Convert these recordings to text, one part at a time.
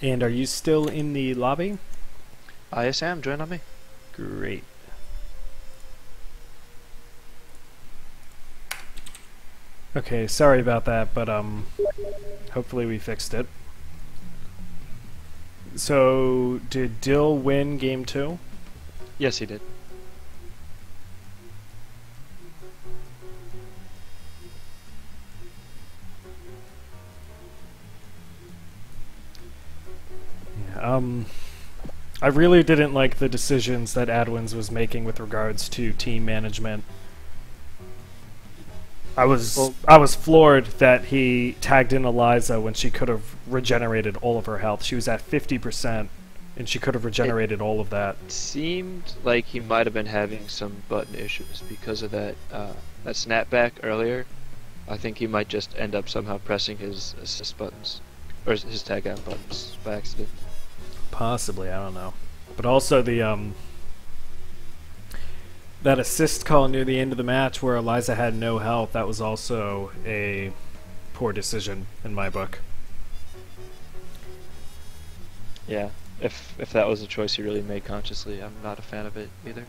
And are you still in the lobby? Yes, Sam, join on me. Great. Okay, sorry about that, but hopefully we fixed it. So, did Dill win game 2? Yes, he did. Yeah, I really didn't like the decisions that Adwins was making with regards to team management. I was floored that he tagged in Eliza when she could have regenerated all of her health. She was at 50%, and she could have regenerated all of that. It seemed like he might have been having some button issues because of that that snapback earlier. I think he might just end up somehow pressing his assist buttons, or his tag out buttons by accident. Possibly, I don't know. But also the that assist call near the end of the match where Eliza had no health, that was also a poor decision in my book. Yeah, if that was a choice he really made consciously, I'm not a fan of it either.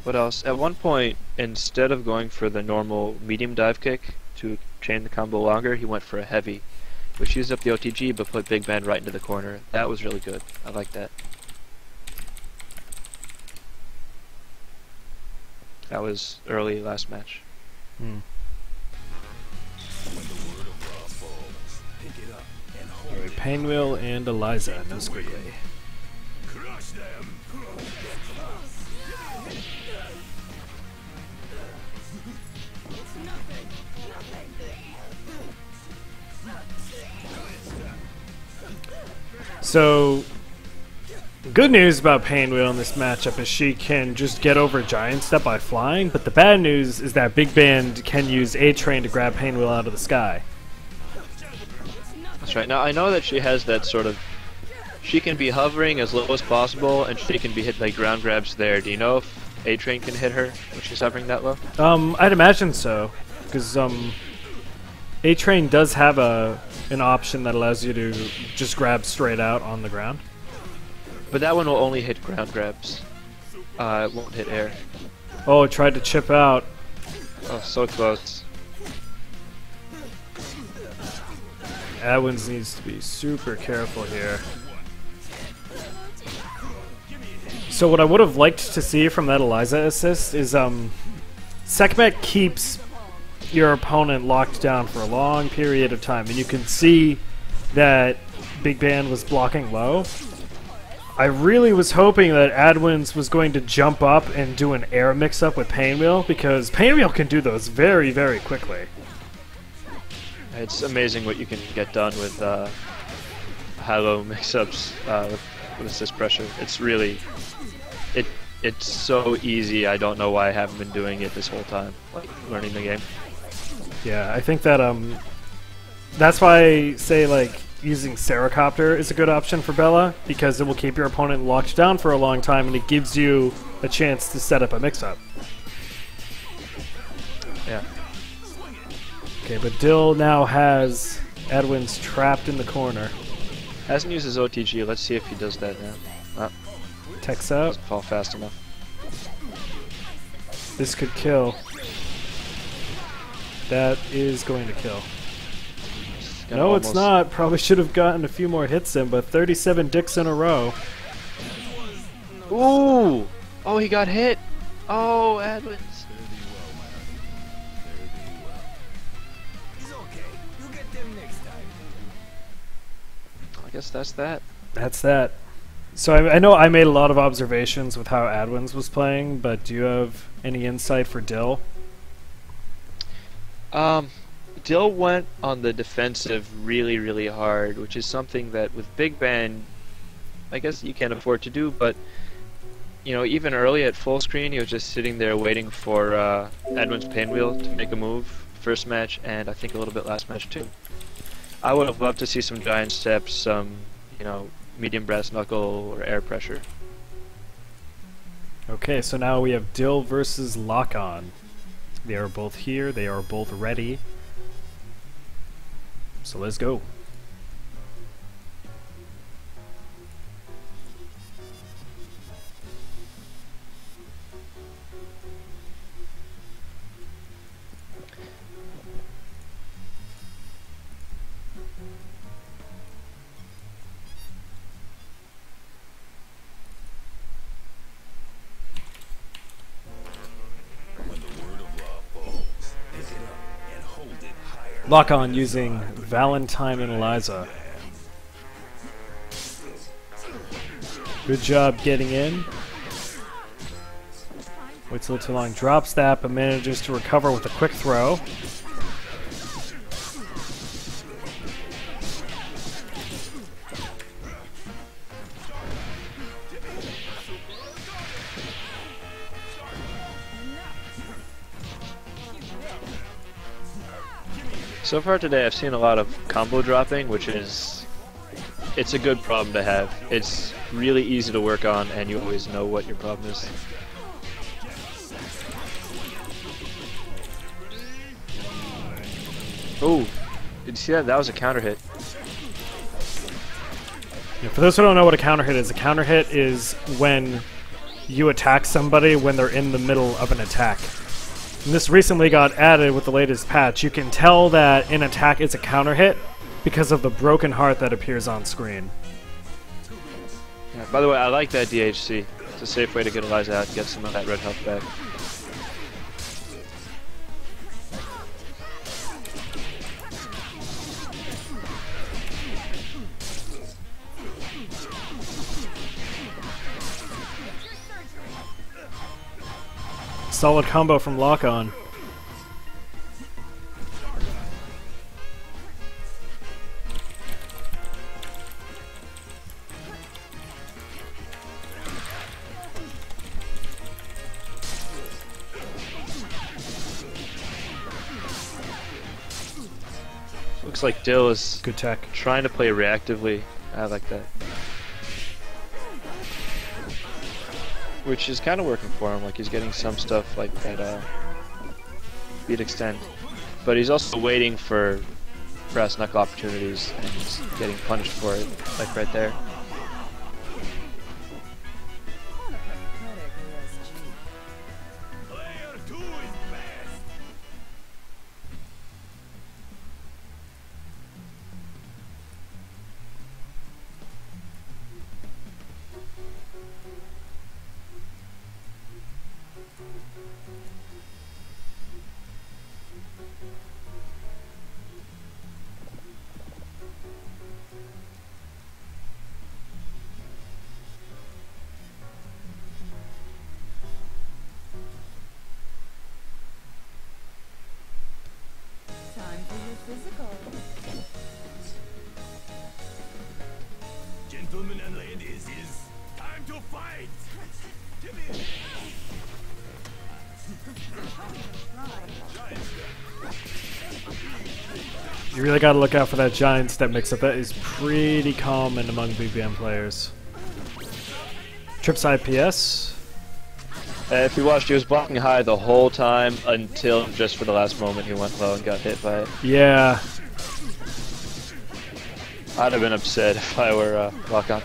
What else? At one point, instead of going for the normal medium dive kick to chain the combo longer, he went for a heavy, which used up the OTG but put Big Ben right into the corner. That was really good. I like that. That was early last match. Alright, Painwheel and Eliza, no squiggly. So, good news about Painwheel in this matchup is she can just get over Giant Step by flying, but the bad news is that Big Band can use A-Train to grab Painwheel out of the sky. That's right. Now, I know that she has that sort of... She can be hovering as low as possible, and she can be hit by ground grabs there. Do you know if A-Train can hit her when she's hovering that low? I'd imagine so, because A-Train does have an option that allows you to just grab straight out on the ground. But that one will only hit ground grabs. It won't hit air. Oh, it tried to chip out. Oh, so close. Adwins needs to be super careful here. So what I would have liked to see from that Eliza assist is Sekhmet keeps your opponent locked down for a long period of time, and you can see that Big Band was blocking low. I really was hoping that Adwins was going to jump up and do an air mix-up with Painwheel, because Painwheel can do those very, very quickly. It's amazing what you can get done with high-low mix-ups with assist pressure. It's really... It's so easy, I don't know why I haven't been doing it this whole time, like learning the game. Yeah, I think that that's why I say like using Seracopter is a good option for Bella, because it will keep your opponent locked down for a long time and it gives you a chance to set up a mix-up. Yeah. Okay, but Dill now has Adwins trapped in the corner. Hasn't used his OTG, let's see if he does that now. Techs out. Doesn't fall fast enough. This could kill. That is going to kill. No, it's not. Probably should have gotten a few more hits in, but 37 dicks in a row. Ooh! Oh, he got hit! Oh, Adwins. I guess that's that. That's that. So I know I made a lot of observations with how Adwins was playing, but do you have any insight for Dill? Dill went on the defensive really, really hard, which is something that with Big Ben, I guess you can't afford to do, but you know, even early at full screen, he was just sitting there waiting for Adwin's Painwheel to make a move first match, and I think a little bit last match too. I would have loved to see some giant steps, some, you know, medium brass knuckle or air pressure. Okay, so now we have Dill versus LockOn. They are both here, they are both ready. So let's go. LockOn using Valentine and Eliza. Good job getting in. Waits a little too long. Drops that, but manages to recover with a quick throw. So far today, I've seen a lot of combo dropping, which is, it's a good problem to have. It's really easy to work on, and you always know what your problem is. Oh, did you see that? That was a counter hit. Yeah, for those who don't know what a counter hit is when you attack somebody when they're in the middle of an attack. And this recently got added with the latest patch. You can tell that an attack is a counter hit because of the broken heart that appears on screen. Yeah, by the way, I like that DHC. It's a safe way to get Eliza out and get some of that red health back. Solid combo from LockOn. Looks like Dill is Good tech. trying to play reactively. I like that. Which is kind of working for him, like he's getting some stuff like that beat extend. But he's also waiting for brass knuckle opportunities and he's getting punished for it, like right there. Gentlemen and ladies, it's time to fight! You really got to look out for that giant step mix-up. That is pretty common among BBM players. Trip side PS. If you watched, he was blocking high the whole time until just for the last moment he went low and got hit by it. Yeah. I'd have been upset if I were LockOn.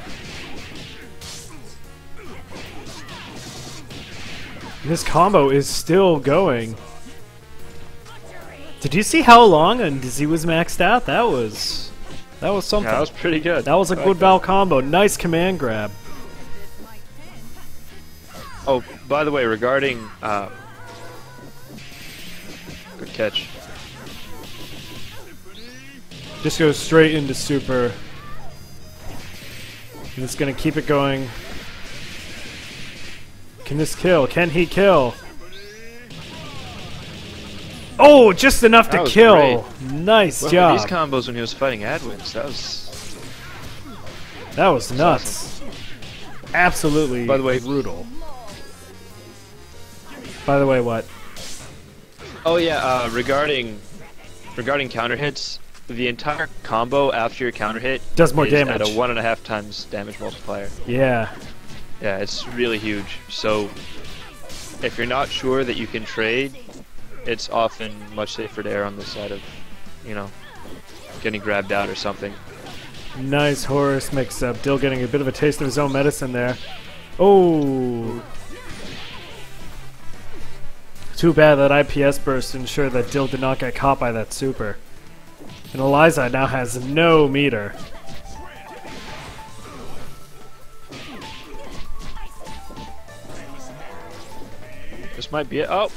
This combo is still going. Did you see how long and Dizzy was maxed out? That was something. Yeah, that was pretty good. That was a good Val combo. Nice command grab. Oh, by the way, regarding good catch. Just goes straight into super. And it's gonna keep it going. Can this kill? Can he kill? Oh, just enough to kill. Great. Nice Well, job. these combos when he was fighting Adwins, that was nuts. awesome. Absolutely By the way, brutal. By the way, what? Oh yeah, regarding counter hits, the entire combo after your counter hit Does more is damage. at a 1.5 times damage multiplier. Yeah. Yeah, it's really huge. So if you're not sure that you can trade, it's often much safer to err on the side of, you know, getting grabbed out or something. Nice horse mix-up. Dill getting a bit of a taste of his own medicine there. Oh. Too bad that IPS burst ensured that Dill did not get caught by that super. And Eliza now has no meter. This might be it. Oh!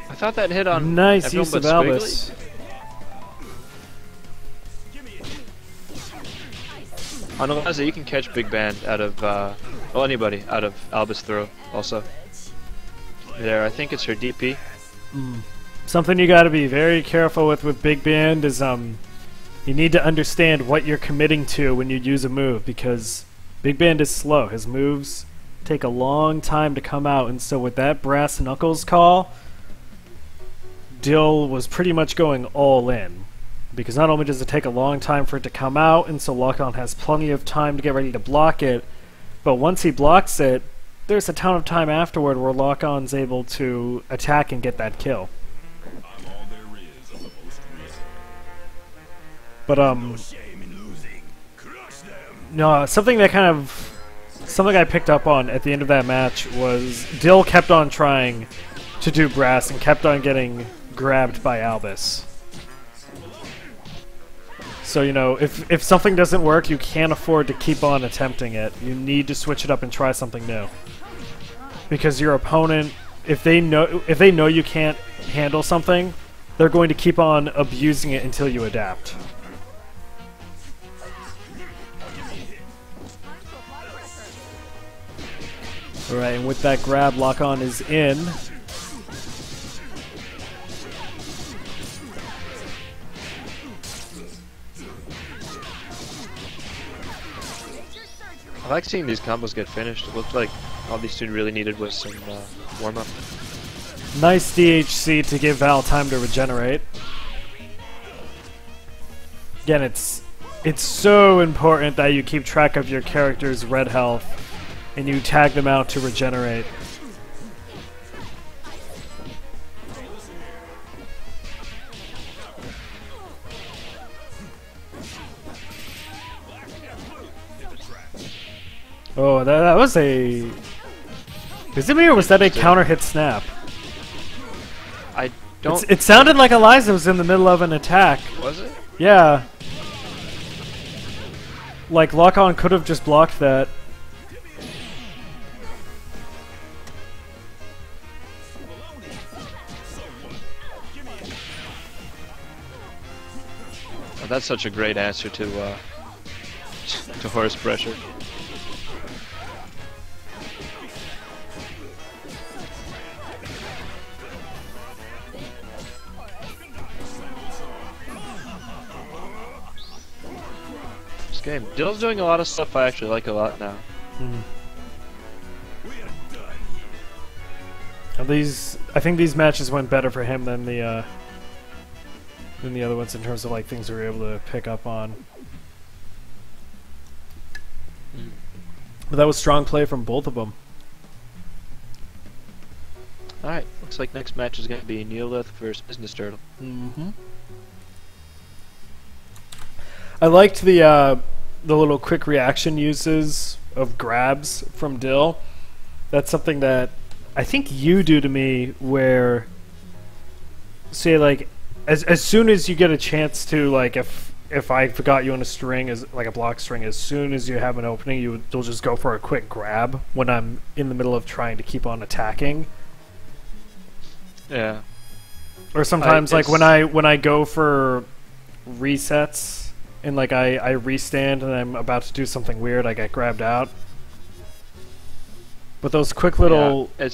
I thought that hit on Nice everyone use of but Albus. Squiggly. On Eliza, you can catch Big Band out of, well, anybody out of Albus throw also. There, I think it's her DP. Something you got to be very careful with Big Band is you need to understand what you're committing to when you use a move, because Big Band is slow. His moves take a long time to come out, and so with that brass knuckles call, Dill was pretty much going all in, because not only does it take a long time for it to come out, and so LockOn has plenty of time to get ready to block it, but once he blocks it, there's a ton of time afterward where LockOn's able to attack and get that kill. I'm all there is of the most recent. But No shame in losing. Crush them. no, something I picked up on at the end of that match was Dill kept on trying to do brass and kept on getting grabbed by Albus. So, you know, if something doesn't work, you can't afford to keep on attempting it. You need to switch it up and try something new. Because your opponent, if they know you can't handle something, they're going to keep on abusing it until you adapt. Alright, and with that grab, LockOn is in. I like seeing these combos get finished. It looked like all these two really needed was some warm-up. Nice DHC to give Val time to regenerate. Again, it's so important that you keep track of your character's red health and you tag them out to regenerate. Oh, that was a... Is it me or was that a counter hit snap? I don't... It sounded like Eliza was in the middle of an attack. Was it? Yeah. Like, LockOn could have just blocked that. Oh, that's such a great answer to horse pressure. This game, Dill's doing a lot of stuff I actually like a lot now. I think these matches went better for him than the other ones in terms of like things we were able to pick up on. But that was strong play from both of them. Alright, looks like next match is going to be Neolith versus Business Turtle. I liked the little quick reaction uses of grabs from Dill. That's something that I think you do to me where, say, like, as soon as you get a chance to, like, if I forgot you on a string, as like a block string, as soon as you have an opening, you'll just go for a quick grab when I'm in the middle of trying to keep on attacking. Yeah. Or sometimes, like, when I go for resets and, like, I restand and I'm about to do something weird, I get grabbed out. But those quick little... Yeah,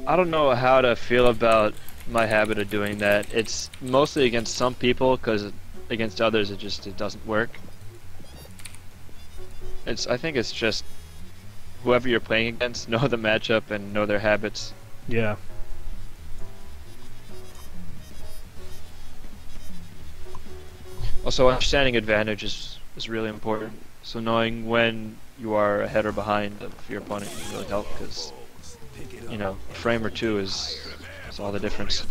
I don't know how to feel about my habit of doing that. It's mostly against some people, because against others it doesn't work. I think it's just whoever you're playing against, know the matchup and know their habits. Yeah. Also, understanding advantage is really important. So knowing when you are ahead or behind of your opponent can really help, because, you know, a frame or two is all the difference.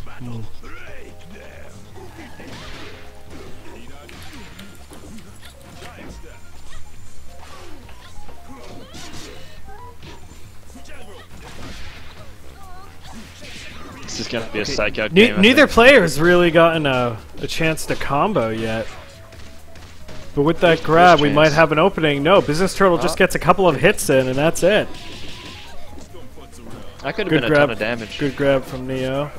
This is gonna be a psych out game. Neither player's really gotten a chance to combo yet. But with that grab, we might have an opening. No, Business Turtle just gets a couple of hits in, and that's it. That could have been a ton of damage. Good grab from Neo.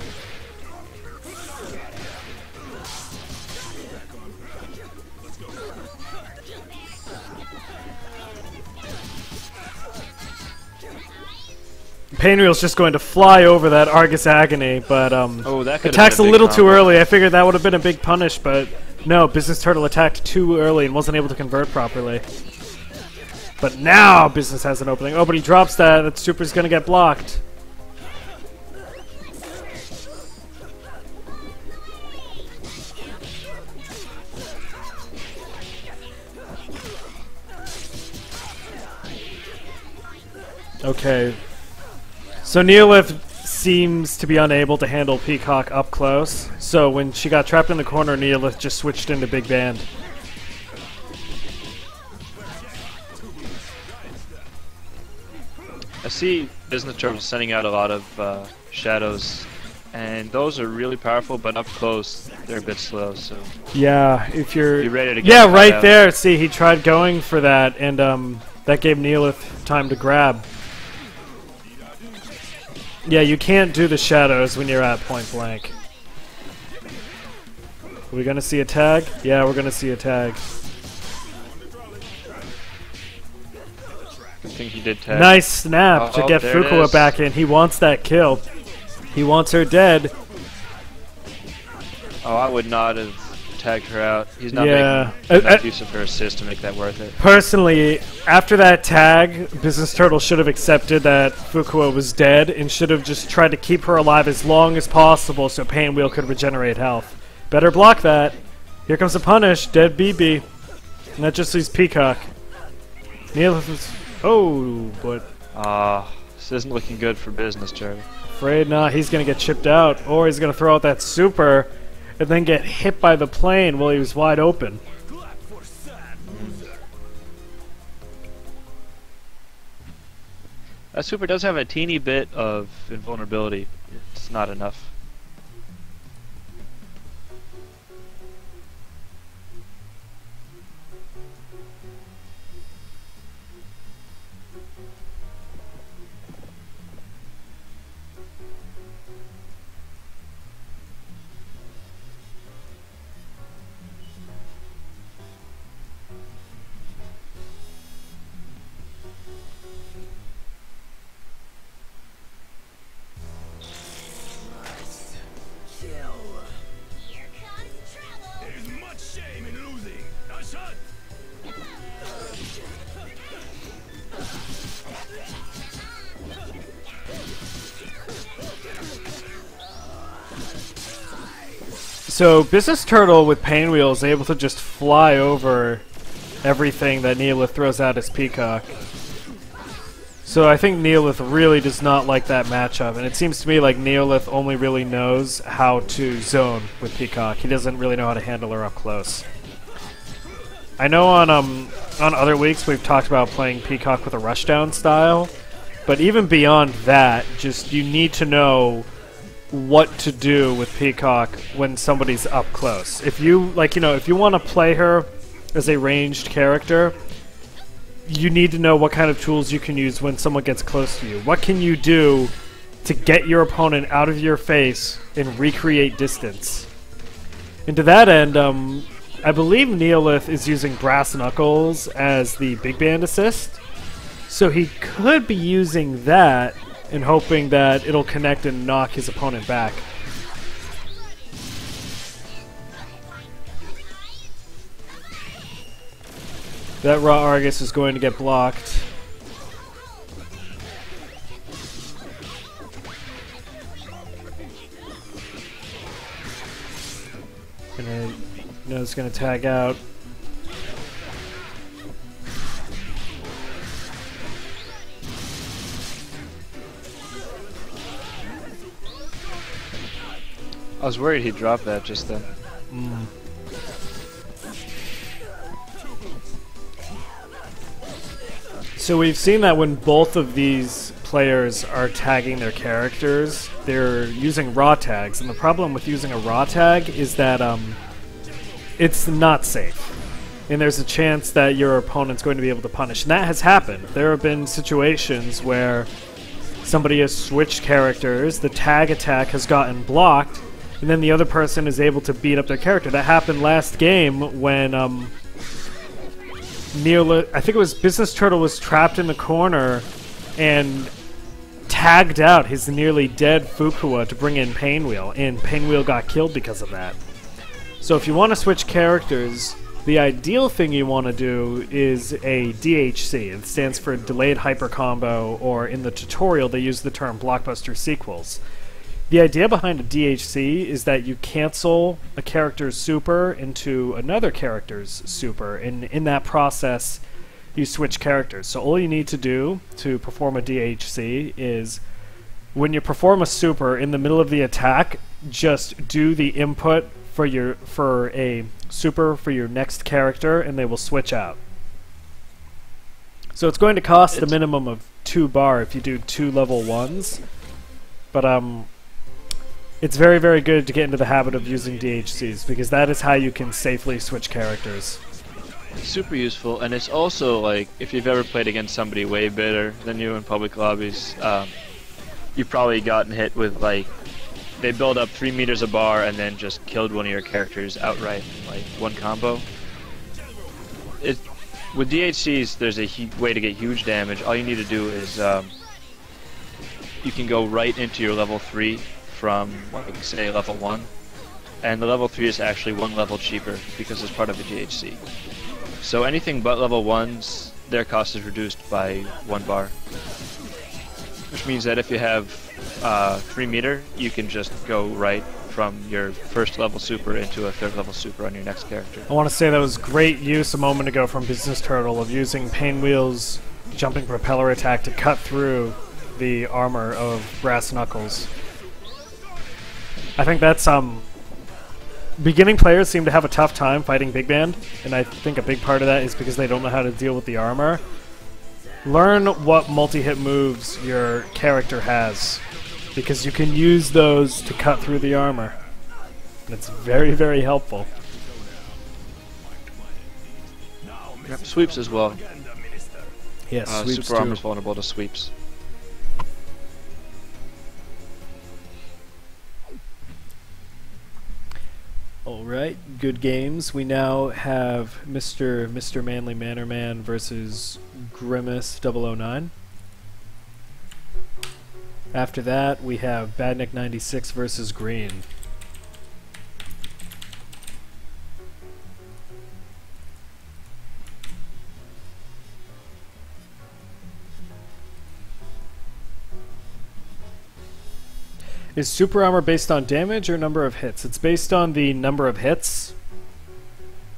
Pinwheel's just going to fly over that Argus Agony, but Oh, that could have attacks a been big little too combo. early. I figured that would have been a big punish, but no, Business Turtle attacked too early and wasn't able to convert properly. But now Business has an opening. Oh, but he drops that. That super's going to get blocked. Okay. So Neolith seems to be unable to handle Peacock up close. So when she got trapped in the corner, Neolith just switched into Big Band. I see Business Turtle sending out a lot of shadows, and those are really powerful, but up close they're a bit slow. So Yeah, if you're... be ready to get Yeah, caught right out. there. See, he tried going for that, and that gave Neolith time to grab. Yeah, you can't do the shadows when you're at point blank. Are we gonna see a tag? Yeah, we're gonna see a tag. I think he did tag. Nice snap to Oh, get there it Fukuwa is. back in. He wants that kill. He wants her dead. Oh, I would not have tagged her out. He's not Yeah. making enough use of her assist to make that worth it. Personally, after that tag, Business Turtle should have accepted that Fukuwa was dead and should have just tried to keep her alive as long as possible so Painwheel could regenerate health. Better block that. Here comes the punish. Dead BB. And that just leaves Peacock. Neolith was... Oh, but... This isn't looking good for Business Turtle. Afraid not. He's going to get chipped out. Or he's going to throw out that super and then get hit by the plane while he was wide open. That super does have a teeny bit of invulnerability. It's not enough. There's much shame in losing. Now shut. So Business Turtle with Painwheel is able to just fly over everything that Neolith throws out as Peacock. So I think Neolith really does not like that matchup, and it seems to me like Neolith only really knows how to zone with Peacock. He doesn't really know how to handle her up close. I know on other weeks we've talked about playing Peacock with a rushdown style, but even beyond that, just you need to know what to do with Peacock when somebody's up close. If you if you want to play her as a ranged character, you need to know what kind of tools you can use when someone gets close to you. What can you do to get your opponent out of your face and recreate distance? And to that end, I believe Neolith is using Brass Knuckles as the big band assist, so he could be using that and hoping that it'll connect and knock his opponent back. That Raw Argus is going to get blocked. It's going to tag out. I was worried he'd drop that just then. So we've seen that when both of these players are tagging their characters, they're using raw tags, and the problem with using a raw tag is that it's not safe. And there's a chance that your opponent's going to be able to punish. And that has happened. There have been situations where somebody has switched characters, the tag attack has gotten blocked, and then the other person is able to beat up their character. That happened last game when Neolith, I think it was Business Turtle, was trapped in the corner, and tagged out his nearly dead Fukuwa to bring in Painwheel, and Painwheel got killed because of that. So if you want to switch characters, the ideal thing you want to do is a DHC. It stands for Delayed Hyper Combo, or in the tutorial they use the term Blockbuster Sequels. The idea behind a DHC is that you cancel a character's super into another character's super, and in that process you switch characters. So all you need to do to perform a DHC is when you perform a super in the middle of the attack, just do the input for a super for your next character, and they will switch out. So it's going to cost a minimum of 2 bar if you do 2 level 1s, but it's very, very good to get into the habit of using DHCs, because that is how you can safely switch characters. It's super useful, and it's also like, if you've ever played against somebody way better than you in public lobbies, you've probably gotten hit with, like, they build up 3 meters a bar and then just killed one of your characters outright in, like, one combo. With DHCs, there's a way to get huge damage. All you need to do is, you can go right into your level 3 from, like, say, level 1, and the level 3 is actually 1 level cheaper because it's part of a DHC. So anything but level 1s, their cost is reduced by 1 bar. Which means that if you have 3 meter, you can just go right from your first level super into a 3rd level super on your next character. I want to say that was great use a moment ago from Business Turtle of using Painwheel's jumping propeller attack to cut through the armor of Brass Knuckles. I think that's beginning players seem to have a tough time fighting Big Band, and I think a big part of that is because they don't know how to deal with the armor. Learn what multi-hit moves your character has, because you can use those to cut through the armor. And it's very, very helpful. Yep, sweeps as well. Yes, sweeps super too. armor is vulnerable to sweeps. Alright, good games. We now have Mr. Manly Manorman versus Grimace 009. After that, we have Badnik 96 versus Green. Is super armor based on damage or number of hits? It's based on the number of hits.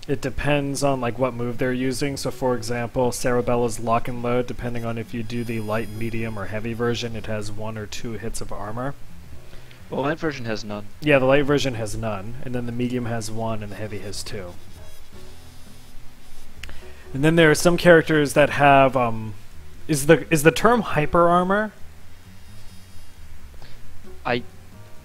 It depends on like what move they're using. So for example, Cerebella's lock and load, depending on if you do the light, medium, or heavy version, it has 1 or 2 hits of armor. Well, light version has none. Yeah, the light version has none, and then the medium has 1 and the heavy has 2. And then there are some characters that have is the term hyper armor?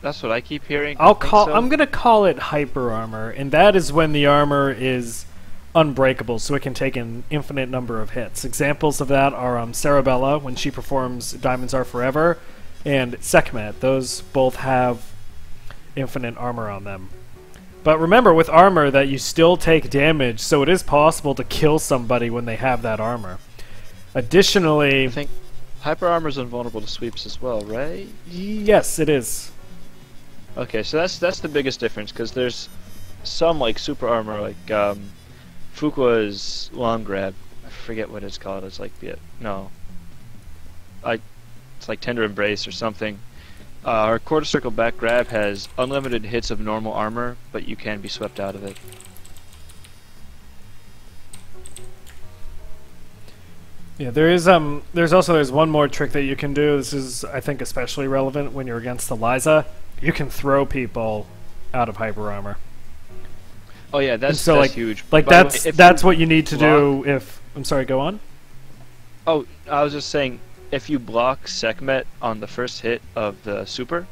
That's what I keep hearing. I'm gonna call it hyper armor, and that is when the armor is unbreakable, so it can take an infinite number of hits. Examples of that are Cerebella when she performs Diamonds Are Forever, and Sekhmet. Those both have infinite armor on them. But remember with armor that you still take damage, so it is possible to kill somebody when they have that armor. Additionally, I think hyper armor is invulnerable to sweeps as well, right? Yes, it is. Okay, so that's the biggest difference, because there's some like super armor, like Fuqua's long grab. I forget what it's called. It's like it's like tender embrace or something. Our quarter circle back grab has unlimited hits of normal armor, but you can be swept out of it. Yeah, there's one more trick that you can do. This is, I think, especially relevant when you're against Eliza. You can throw people out of hyper armor. Oh yeah, that's huge. Like that's what you need to do if... I'm sorry, go on? Oh, I was just saying, if you block Sekhmet on the first hit of the super,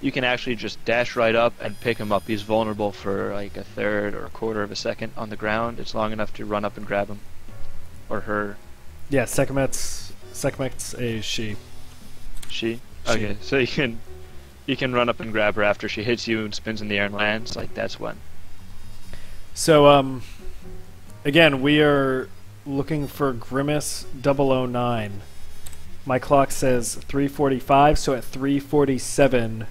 you can actually just dash right up and pick him up. He's vulnerable for like a third or a quarter of a second on the ground. It's long enough to run up and grab him. Or her. Yeah, Sekhmet's a she. She? Okay, so you can run up and grab her after she hits you and spins in the air and lands. Like, that's when. So, again, we are looking for Grimace 009. My clock says 3:45, so at 3:47,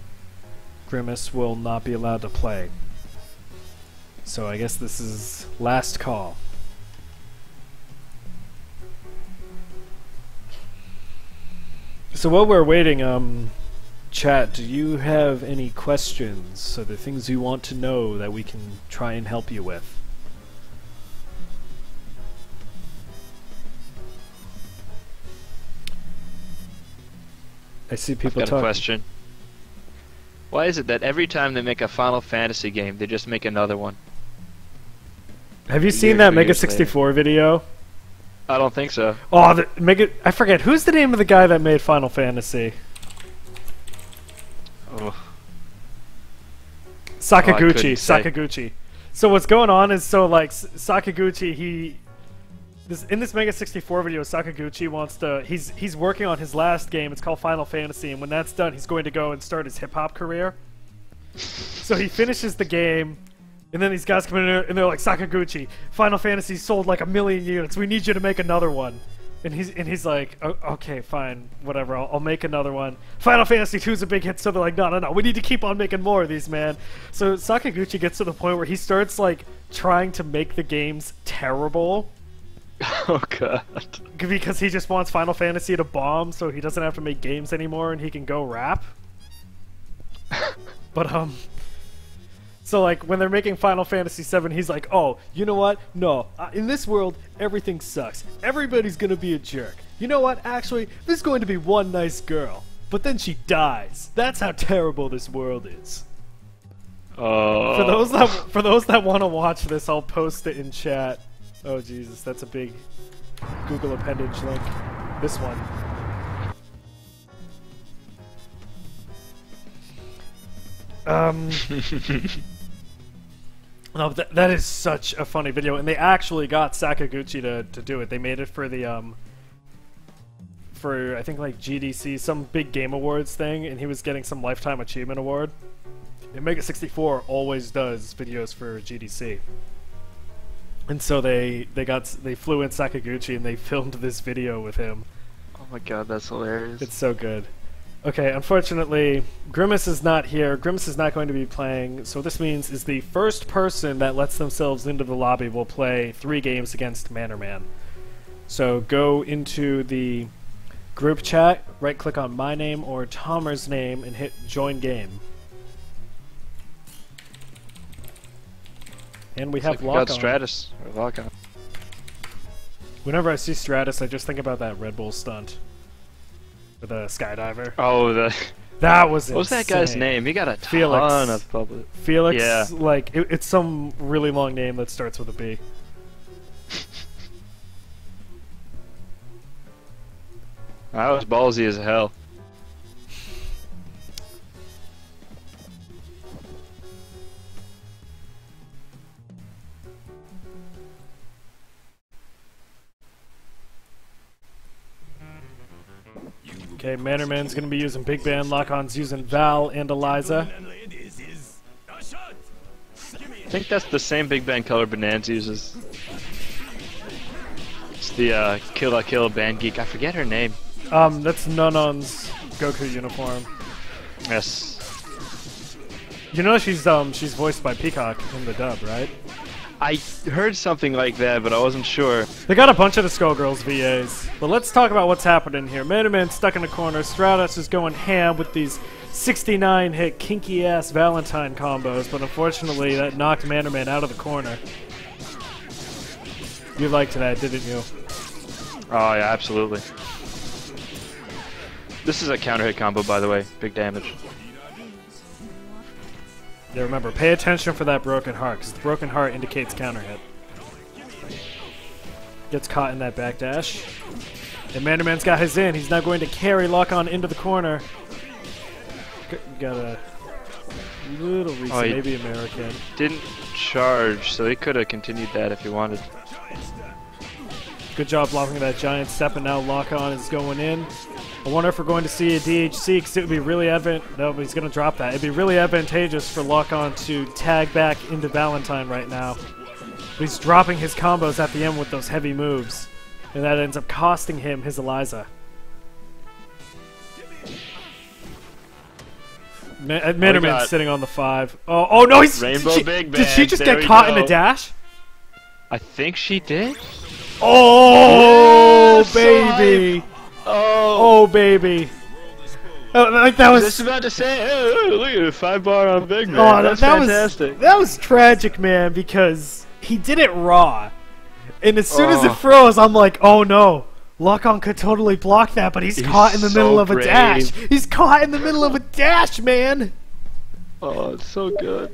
Grimace will not be allowed to play. So I guess this is last call. So while we're waiting, chat, do you have any questions? Are there things you want to know that we can try and help you with? I see people I've got talking. a question. Why is it that every time they make a Final Fantasy game, they just make another one? Have you seen that Mega years 64 video? I don't think so. Oh, I forget. Who's the name of the guy that made Final Fantasy? Oh. Sakaguchi. couldn't say. Sakaguchi. So what's going on is, so like Sakaguchi, in this Mega 64 video, Sakaguchi wants to. He's working on his last game. It's called Final Fantasy, and when that's done, he's going to go and start his hip hop career. So he finishes the game. And then these guys come in and they're like, Sakaguchi, Final Fantasy sold like 1 million units. We need you to make another one. And he's like, okay, fine, whatever. I'll make another one. Final Fantasy 2 is a big hit, so they're like, no. We need to keep on making more of these, man. So Sakaguchi gets to the point where he starts like trying to make the games terrible. Oh god. Because he just wants Final Fantasy to bomb, so he doesn't have to make games anymore, and he can go rap. But so, like, when they're making Final Fantasy VII, he's like, oh, you know what? No, in this world, everything sucks. Everybody's gonna be a jerk. You know what? Actually, there's going to be one nice girl. But then she dies. That's how terrible this world is. Oh. For those that want to watch this, I'll post it in chat. Oh, Jesus, that's a big Google appendage link. This one. No, that is such a funny video, and they actually got Sakaguchi to do it. They made it for the for I think like GDC, some big game awards thing, and he was getting some lifetime achievement award. And Mega 64 always does videos for GDC, and so they flew in Sakaguchi and they filmed this video with him. Oh my god, that's hilarious. It's so good. Okay, unfortunately, Grimace is not here. Grimace is not going to be playing, so this means is the first person that lets themselves into the lobby will play 3 games against MMMM. So go into the group chat, right-click on my name or Tomer's name, and hit Join Game. And we have we got LockOn. Stratus or LockOn. Whenever I see Stratus, I just think about that Red Bull stunt. With a skydiver. Oh, that was insane. what was that guy's name? He got a Felix. ton of public. Felix, Yeah. like, it's some really long name that starts with a B. That was ballsy as hell. Okay, MMMM's gonna be using Big Band, LockOn's using Val and Eliza. I think that's the same Big Band color Bonanza uses. It's the Kill La Kill Band Geek. I forget her name. That's Nunon's Goku uniform. Yes. You know she's voiced by Peacock in the dub, right? I heard something like that, but I wasn't sure. They got a bunch of the Skullgirls VAs. But let's talk about what's happening here. MMMM's stuck in a corner. Stratus is going ham with these 69-hit kinky-ass Valentine combos, but unfortunately that knocked MMMM out of the corner. You liked that, didn't you? Oh yeah, absolutely. This is a counter hit combo, by the way. Big damage. Yeah, remember, pay attention for that broken heart, because the broken heart indicates counter hit. Gets caught in that backdash. And MMMM's got his in. He's now going to carry LockOn into the corner. Got a little reason, maybe American. Didn't charge, so he could have continued that if he wanted. Good job blocking that giant step, and now LockOn is going in. I wonder if we're going to see a DHC, because it would be really no, but he's going to drop that. It'd be really advantageous for LockOn to tag back into Valentine right now. But he's dropping his combos at the end with those heavy moves, and that ends up costing him his Eliza. Mannerman's got sitting on the 5. Oh no, he's Rainbow Big Did she Band. just There get we caught in go. a dash? I think she did. Oh Yeah, so baby! Oh baby! Oh, like that was. Just about to say, oh, look at it, 5-bar on Big Man. Oh, That's that fantastic. that was tragic, man, because he did it raw. And as soon as it Oh. froze, I'm like, oh no. LockOn could totally block that, but he's caught in the so middle of a brave. dash. He's caught in the middle of a dash, man. Oh, it's so good.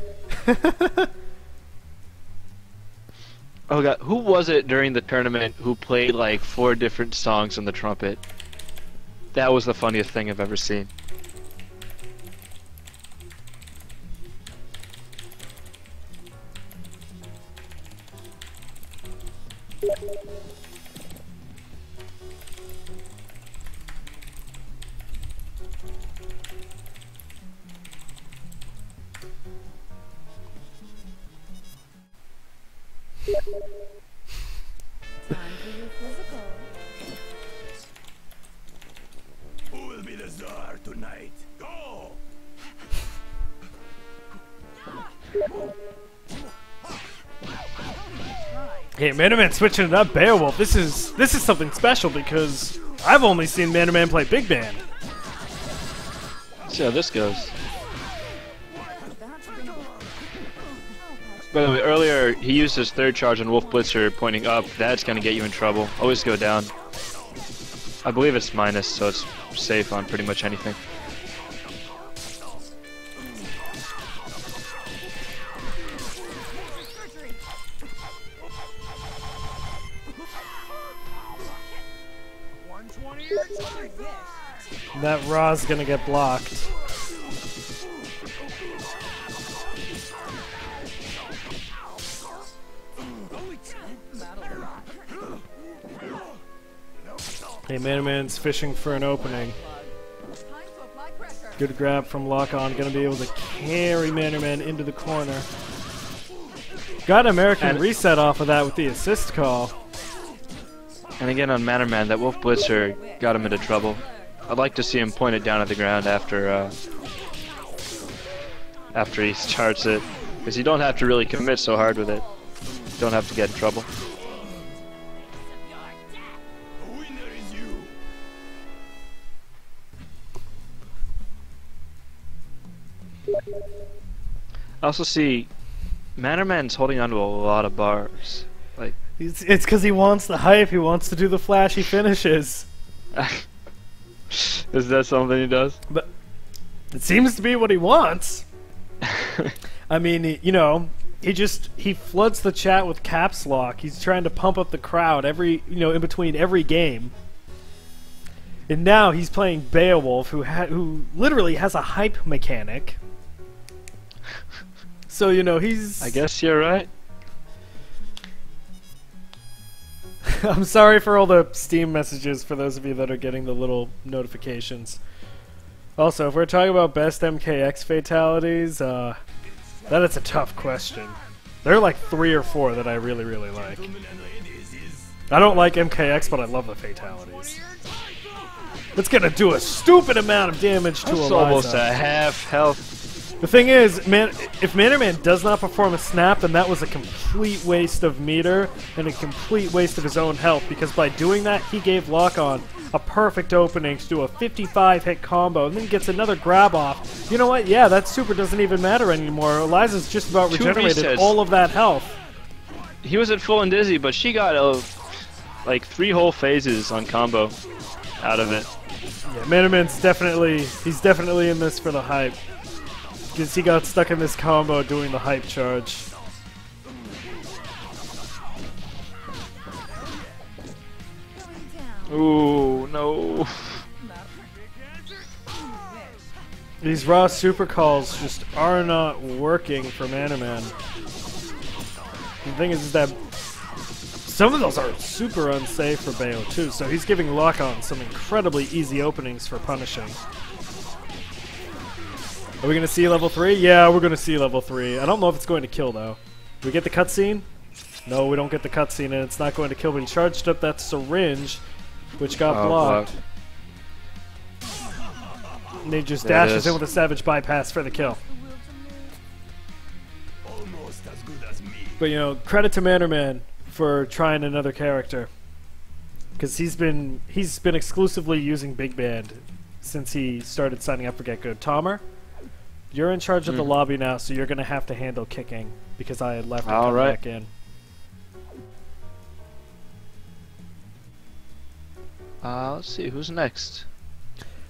Oh god, who was it during the tournament who played like 4 different songs on the trumpet? That was the funniest thing I've ever seen. Who will be the czar tonight? Go! Hey, Manaman switching it up, Beowulf. This is something special because I've only seen Manaman play Big Band. Let's see how this goes. By the way, earlier he used his 3rd charge on Wolf Blitzer pointing up. That's gonna get you in trouble. Always go down. I believe it's minus, so it's safe on pretty much anything. That Ra's gonna get blocked. Hey, Manaman's fishing for an opening. Good grab from LockOn, gonna be able to carry Manaman into the corner. Got an American reset off of that with the assist call. And again on Mannerman, that Wolf Blitzer got him into trouble. I'd like to see him point it down at the ground after he starts it, because you don't have to really commit so hard with it. You don't have to get in trouble. The winner is you. I also see Mannerman's holding on to a lot of bars. Like, It's because he wants the hype. He wants to do the flashy finishes. is that something he does? But it seems to be what he wants. I mean, he floods the chat with caps lock. He's trying to pump up the crowd in between every game. And now he's playing Beowulf, who literally has a hype mechanic. So he's. I guess you're right. I'm sorry for all the Steam messages for those of you that are getting the little notifications. Also, if we're talking about best MKX fatalities, that is a tough question. There are like 3 or 4 that I really, really like. Gentlemen and ladies, is I don't like MKX, but I love the fatalities. It's gonna do a stupid amount of damage to That's Eliza. almost a half health. The thing is, if Mannerman does not perform a snap, then that was a complete waste of meter and a complete waste of his own health, because by doing that, he gave LockOn a perfect opening to do a 55-hit combo, and then gets another grab off. You know what? Yeah, that super doesn't even matter anymore. Eliza's just about 2 regenerated resets. all of that health. He was at full and dizzy, but she got like 3 whole phases on combo out of it. Yeah, Mannerman's definitely in this for the hype. Because he got stuck in this combo doing the hype charge. Ooh, no. These raw super calls just are not working for Mannerman. The thing is that some of those are super unsafe for Bayo too, so he's giving LockOn some incredibly easy openings for punishing. Are we going to see level 3? Yeah, we're going to see level 3. I don't know if it's going to kill, though. Do we get the cutscene? No, we don't get the cutscene, and it's not going to kill, but he charged up that syringe, which got blocked. And he just There it dashes is. in with a savage bypass for the kill. Almost as good as me. But you know, credit to Mannerman for trying another character, because he's been exclusively using Big Band since he started signing up for Get Good. Tomer, you're in charge of the lobby now, so you're gonna have to handle kicking because I had left and come Alright. back in. Let's see, who's next?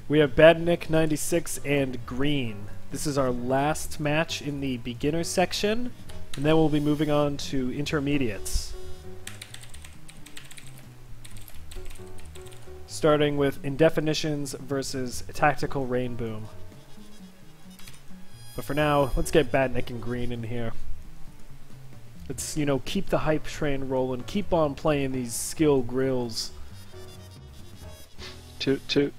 We have Badnik 96 and Green. This is our last match in the beginner section, and then we'll be moving on to intermediates. Starting with Indefinitions versus Tactical Rainboom. But for now, let's get Badnik and Green in here. Let's, you know, keep the hype train rolling, keep on playing these skill grills. Toot.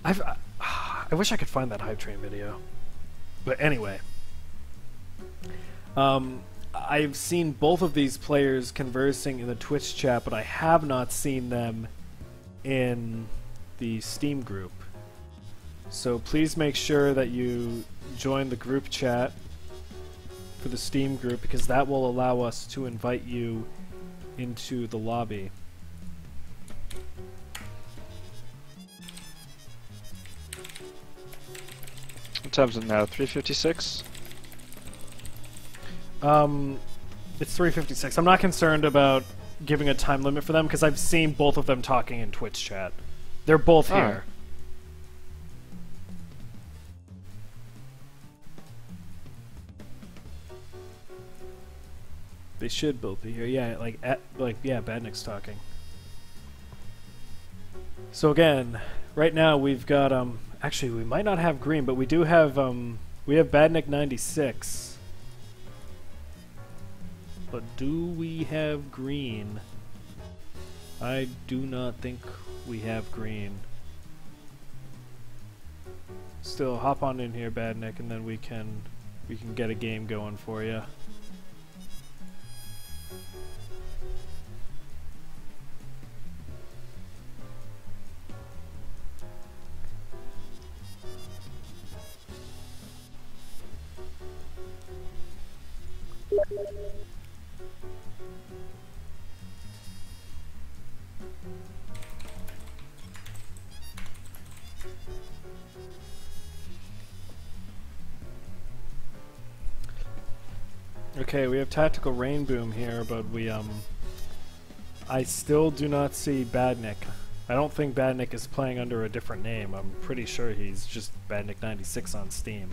I wish I could find that hype train video. But anyway. I've seen both of these players conversing in the Twitch chat, but I have not seen them in the Steam group. So please make sure that you join the group chat for the Steam group, because that will allow us to invite you into the lobby. What time is it now? 3:56? It's 3:56. I'm not concerned about giving a time limit for them because I've seen both of them talking in Twitch chat. They're both Alright. here. They should both be here. Yeah, yeah, Badnik's talking. So again, right now we've got actually we might not have Green, but we do have we have Badnik 96. But do we have Green? I do not think we have Green. Still, hop on in here, Badnik, and then we can get a game going for you. Okay, we have Tactical Rainboom here, but I still do not see Badnik. I don't think Badnik is playing under a different name. I'm pretty sure he's just Badnik 96 on Steam.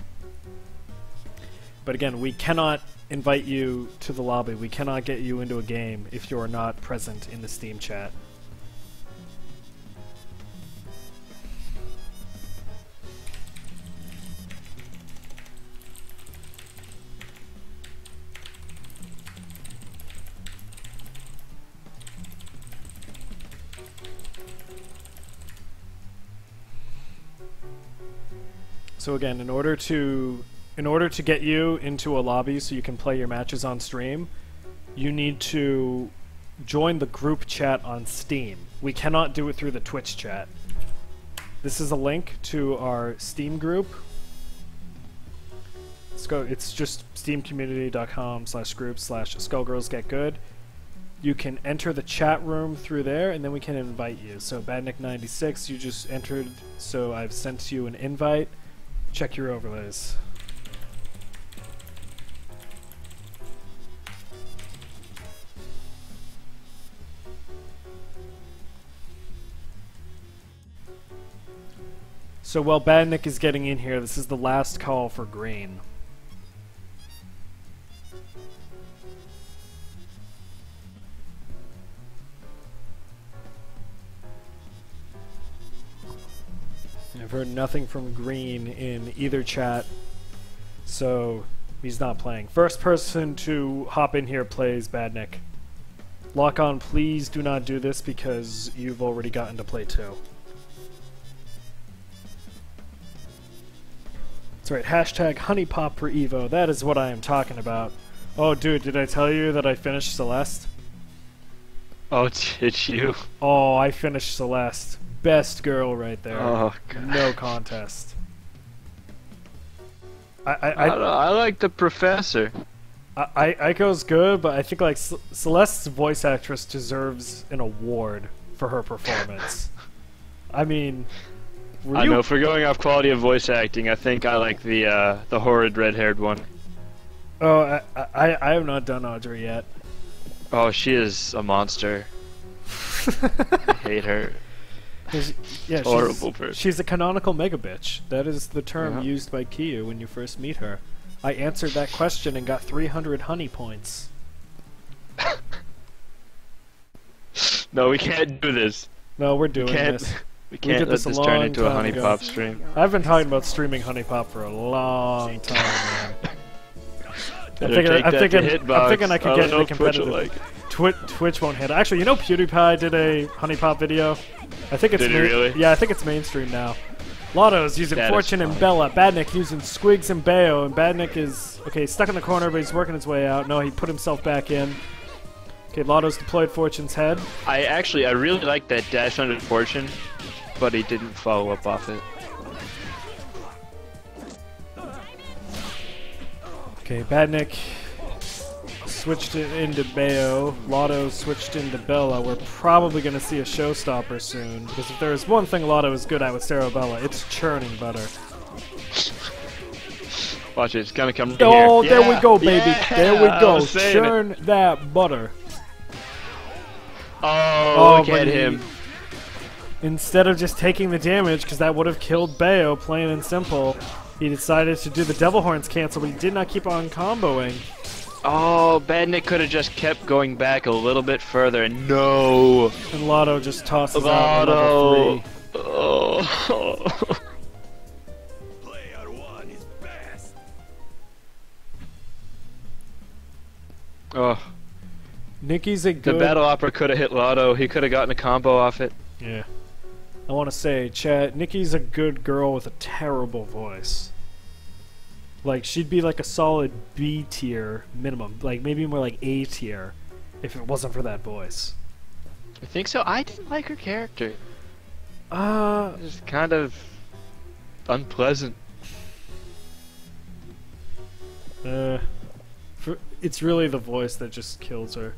But again, we cannot invite you to the lobby. We cannot get you into a game if you are not present in the Steam chat. So again, in order to get you into a lobby so you can play your matches on stream, you need to join the group chat on Steam. We cannot do it through the Twitch chat. This is a link to our Steam group. Let's go. It's just steamcommunity.com/group/skullgirlsgetgood. You can enter the chat room through there, and then we can invite you. So Badnik96, you just entered, so I've sent you an invite. Check your overlays. So while Badnik is getting in here, this is the last call for Green. I've heard nothing from Green in either chat, so he's not playing. First person to hop in here plays Badnik. LockOn, please do not do this because you've already gotten to play too. That's right, hashtag honeypop for Evo. That is what I am talking about. Oh, dude, did I tell you that I finished Celeste? Oh, it's you. Oh, I finished Celeste. Best girl right there. Oh, God. No contest. I don't know. I like the professor. Aiko's good, but I think like Celeste's voice actress deserves an award for her performance. I mean, I know, if we're going off quality of voice acting, I think I like the horrid red-haired one. Oh, I have not done Audrey yet. Oh, she is a monster. I hate her. Yeah, horrible person. She's a canonical mega bitch. That is the term used by Kiyu when you first meet her. I answered that question and got 300 honey points. No, we can't do this. No, we're doing this. We can't let this turn into a honey pop stream. I've been talking about streaming honey pop for a long time, man. I'm thinking I could get into competitive. Twitch won't hit. Actually, you know PewDiePie did a honey pop video. I think it's did he really? Yeah, I think it's mainstream now. LOTO's using Fortune and Bella. Badnik using Squigs and Bayo. And Badnik is stuck in the corner, but he's working his way out. No, he put himself back in. Okay, LOTO's deployed Fortune's head. I really like that dash under Fortune, but he didn't follow up off it. Okay, Badnik switched it into Bayo. LOTO switched into Bella. We're probably going to see a showstopper soon, because if there is one thing LOTO is good at with Bella, it's churning butter. Watch it, it's going to come Oh, here. there we go, baby. Yeah, there we go. Churn that butter. Oh, look at him. Instead of just taking the damage, because that would have killed Bayo, plain and simple, he decided to do the Devil Horns cancel, but he did not keep on comboing. Oh, Badnik could have just kept going back a little bit further, and no! And LOTO just tosses out level 3. Oh. Player 1 is best. Oh. Nikki's a good... The Battle Opera could have hit LOTO, he could have gotten a combo off it. Yeah. I want to say, chat, Nikki's a good girl with a terrible voice. Like, she'd be like a solid B tier minimum, like maybe more like A tier, if it wasn't for that voice. I think so. I didn't like her character. It's kind of unpleasant. It's really the voice that just kills her.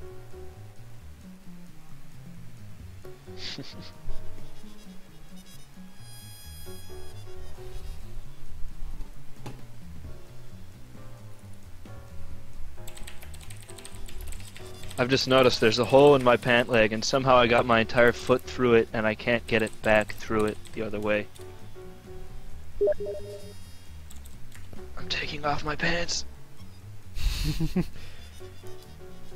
I've just noticed there's a hole in my pant leg, and somehow I got my entire foot through it, and I can't get it back through it the other way. I'm taking off my pants.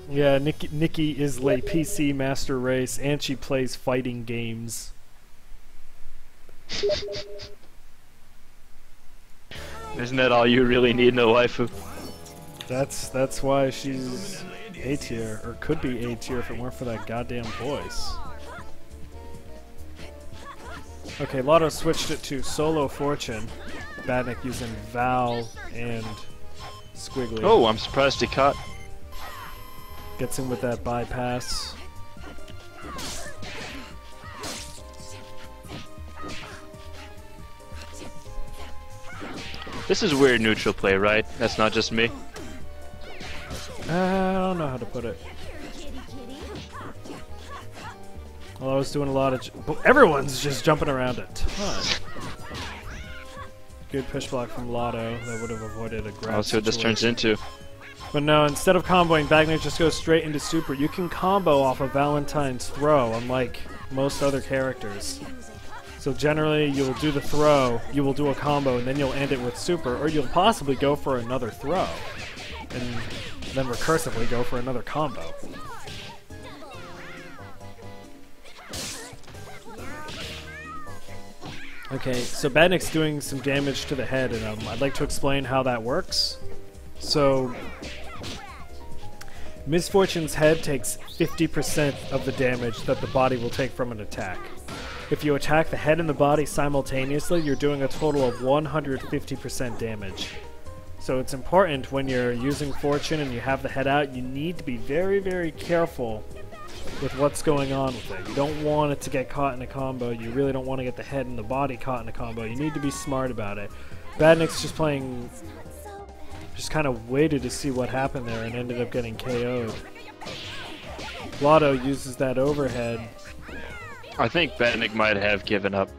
Yeah, Nikki is late PC Master Race, and she plays fighting games. Isn't that all you really need in a waifu? That's why she's A tier, or could be A tier if it weren't for that goddamn voice. Okay, LOTO switched it to Solo Fortune. Badnik using Val and Squiggly. Oh, I'm surprised he caught. Gets in with that bypass. This is weird neutral play, right? That's not just me. I don't know how to put it. Well, I was doing a lot of... everyone's just jumping around a ton. Good push block from LOTO that would have avoided a grab. I'll see what this turns into. But no, instead of comboing, Badnik just goes straight into super. You can combo off of Valentine's throw, unlike most other characters. So generally, you'll do the throw, you will do a combo, and then you'll end it with super, or you'll possibly go for another throw, and then recursively go for another combo. Okay, so Badnik's doing some damage to the head, and I'd like to explain how that works. So, Miss Fortune's head takes 50% of the damage that the body will take from an attack. If you attack the head and the body simultaneously, you're doing a total of 150% damage. So it's important when you're using Fortune and you have the head out, you need to be very, very careful with what's going on with it. You don't want it to get caught in a combo. You really don't want to get the head and the body caught in a combo. You need to be smart about it. Badnik's just playing... just kind of waited to see what happened there and ended up getting KO'd. LOTO uses that overhead. I think Badnik might have given up.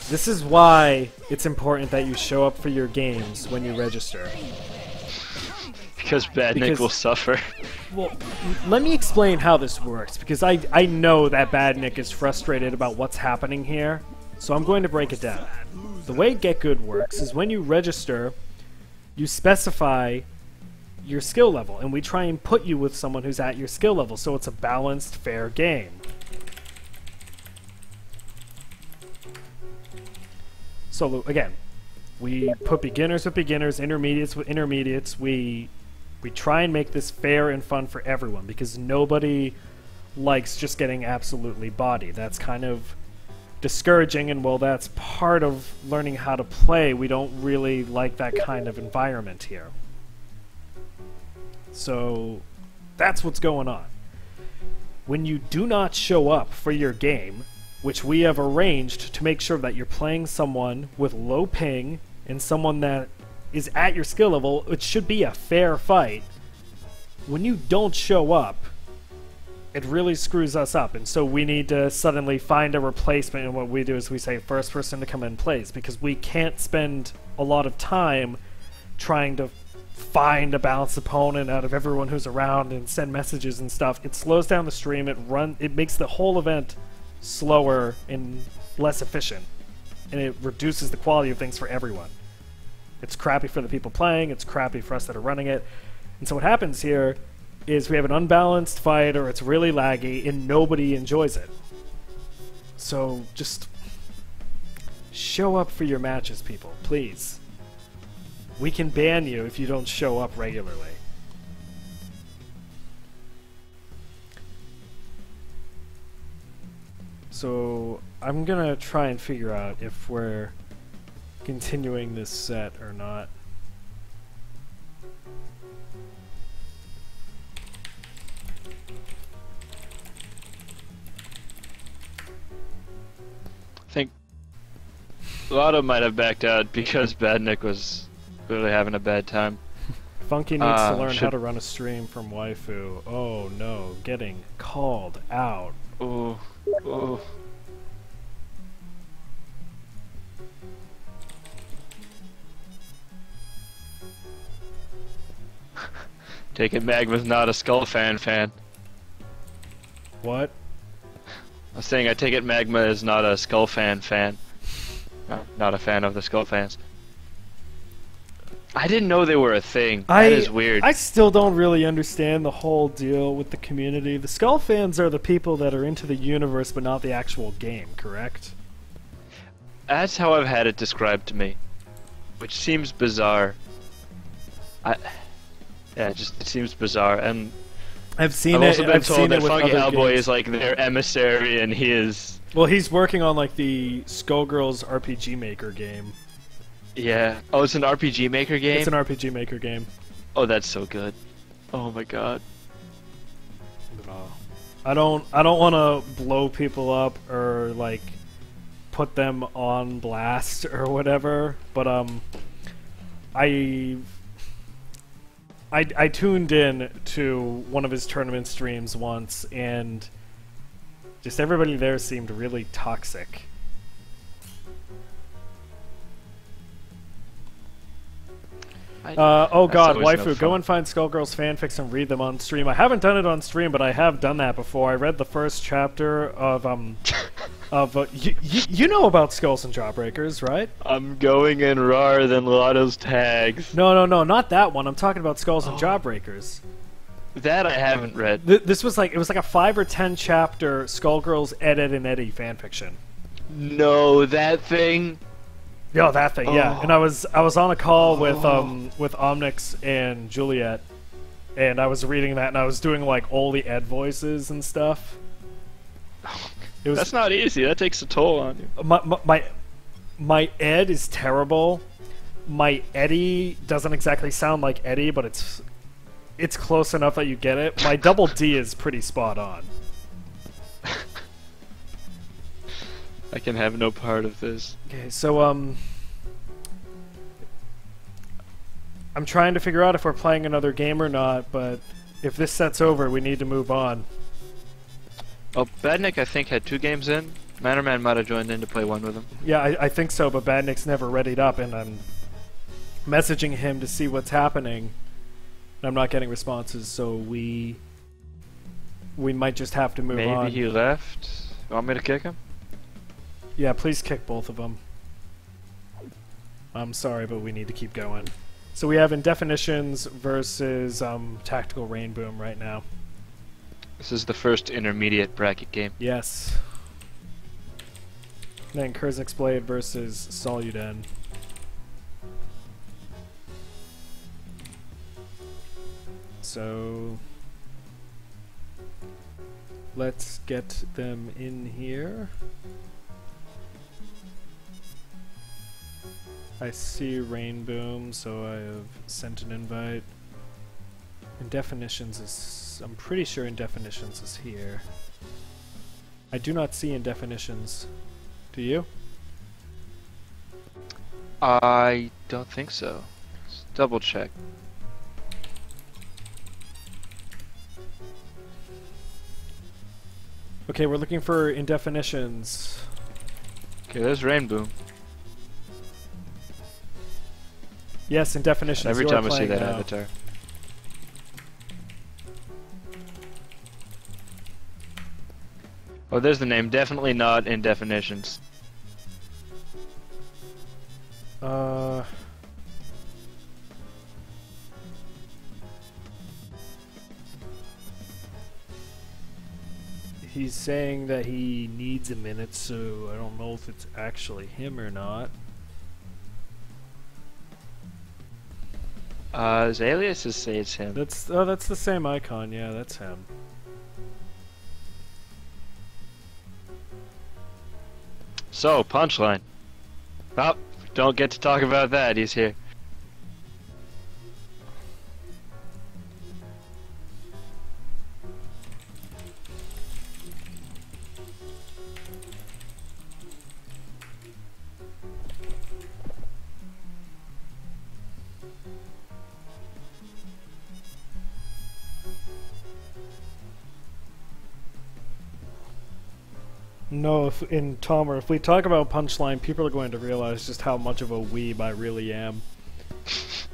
This is why it's important that you show up for your games when you register. Because Badnik will suffer. Well, let me explain how this works, because I know that Badnik is frustrated about what's happening here, so I'm going to break it down. The way Get Good works is when you register, you specify your skill level, and we try and put you with someone who's at your skill level, so it's a balanced, fair game. So again, we put beginners with beginners, intermediates with intermediates. We try and make this fair and fun for everyone, because nobody likes just getting absolutely bodied. That's kind of discouraging, and while that's part of learning how to play, we don't really like that kind of environment here. So that's what's going on. When you do not show up for your game, which we have arranged to make sure that you're playing someone with low ping and someone that is at your skill level, it should be a fair fight. When you don't show up, it really screws us up, and so we need to suddenly find a replacement, and what we do is we say first person to come in place, because we can't spend a lot of time trying to find a balanced opponent out of everyone who's around and send messages and stuff. It slows down the stream, it makes the whole event slower and less efficient, and it reduces the quality of things for everyone. It's crappy for the people playing, it's crappy for us that are running it. And so what happens here is we have an unbalanced fight, or it's really laggy, and nobody enjoys it. So just show up for your matches, people, please. We can ban you if you don't show up regularly. So I'm gonna try and figure out if we're continuing this set or not. I think LOTO might have backed out because Badnik was clearly having a bad time. Funky needs to learn how to run a stream from Waifu. Oh no, getting called out. Ooh. Ooh. Take it Magma's not a Skull fan. What? I was saying I take it Magma is not a Skull fan. No, not a fan of the Skull fans. I didn't know they were a thing. That is weird. I still don't really understand the whole deal with the community. The Skull fans are the people that are into the universe but not the actual game, correct? That's how I've had it described to me, which seems bizarre. Yeah, it seems bizarre, and I've also been I've told seen that it with Funky other Hellboy games. is like their emissary, and he is. Well, he's working on like the Skullgirls RPG Maker game. Yeah. Oh, it's an RPG Maker game? It's an RPG Maker game. Oh, that's so good. Oh my god. I don't want to blow people up or like put them on blast or whatever, but I tuned in to one of his tournament streams once, and just everybody there seemed really toxic. Oh god, Waifu, go and find Skullgirls fanfics and read them on stream. I haven't done it on stream, but I have done that before. I read the first chapter of you know about Skulls and Jawbreakers, right? I'm going in rawer than LOTO's tags. No, not that one. I'm talking about Skulls and Jawbreakers. That I haven't read. This was like, it was like a 5 or 10 chapter Skullgirls Ed, Ed and Eddie fanfiction. No, that thing. Yeah, that thing, yeah. And I was on a call with Omnix and Juliet, and I was reading that, and I was doing like all the Ed voices and stuff. It was, that's not easy. That takes a toll on you. My Ed is terrible. my Eddie doesn't exactly sound like Eddie, but it's close enough that you get it. My double D is pretty spot on. I can have no part of this. Okay, so I'm trying to figure out if we're playing another game or not, but if this set's over, we need to move on. Oh, Badnik, I think, had 2 games in. Mannerman might have joined in to play one with him. Yeah, I think so, but Badnik's never readied up, and I'm messaging him to see what's happening. And I'm not getting responses, so we might just have to move on. Maybe he left. You want me to kick him? Yeah, please kick both of them. I'm sorry, but we need to keep going. So we have Indefinitions versus Tactical Rainboom right now. This is the first intermediate bracket game. Yes. Then Chirsxblade versus soluden. So let's get them in here. I see Rainboom, so I have sent an invite. Indefinitions is... I'm pretty sure Indefinitions is here. I do not see Indefinitions. Do you? I don't think so. Let's double check. Okay, we're looking for Indefinitions. Okay, there's Rainboom. Yes, Indefinitions. Every you time are I see playing that now. avatar. Oh, there's the name. Definitely not Indefinitions. He's saying that he needs a minute, so I don't know if it's actually him or not. His aliases say it's him. That's the same icon. Yeah, that's him. So, punchline. Oh, don't get to talk about that. He's here. No, in Tomer, if we talk about punchline, people are going to realize just how much of a weeb I really am.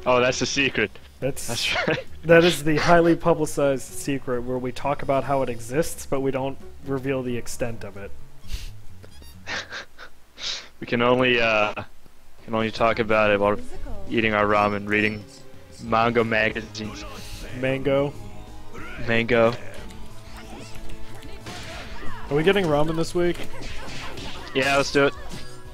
Oh, that's the secret. That's right. That is the highly publicized secret where we talk about how it exists, but we don't reveal the extent of it. We can only talk about it while eating our ramen, reading manga magazines. Mango. Mango. Are we getting ramen this week? Yeah, let's do it.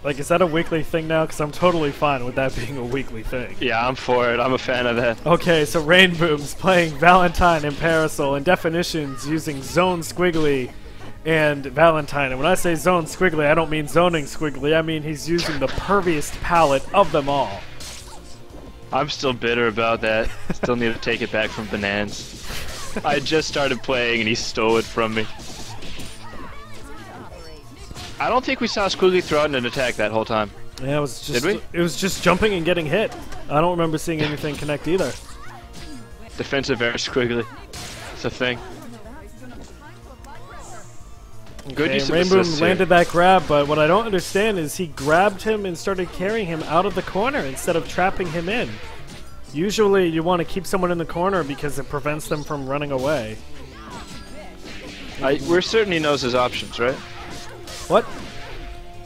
Like, is that a weekly thing now? Because I'm totally fine with that being a weekly thing. Yeah, I'm for it. I'm a fan of that. Okay, so Rainboom's playing Valentine and Parasol, and Definitions using Zone Squiggly and Valentine. And when I say Zone Squiggly, I don't mean zoning squiggly. I mean he's using the perviest palette of them all. I'm still bitter about that. Still need to take it back from Bananas. I just started playing and he stole it from me. I don't think we saw Squiggly throw out an attack that whole time. Yeah, it was just Did we? It was just jumping and getting hit. I don't remember seeing anything connect either. Defensive air Squiggly. It's a thing. Good use of Rainboom assists here. landed that grab, but what I don't understand is he grabbed him and started carrying him out of the corner instead of trapping him in. Usually you want to keep someone in the corner because it prevents them from running away. We're certain he knows his options, right? What?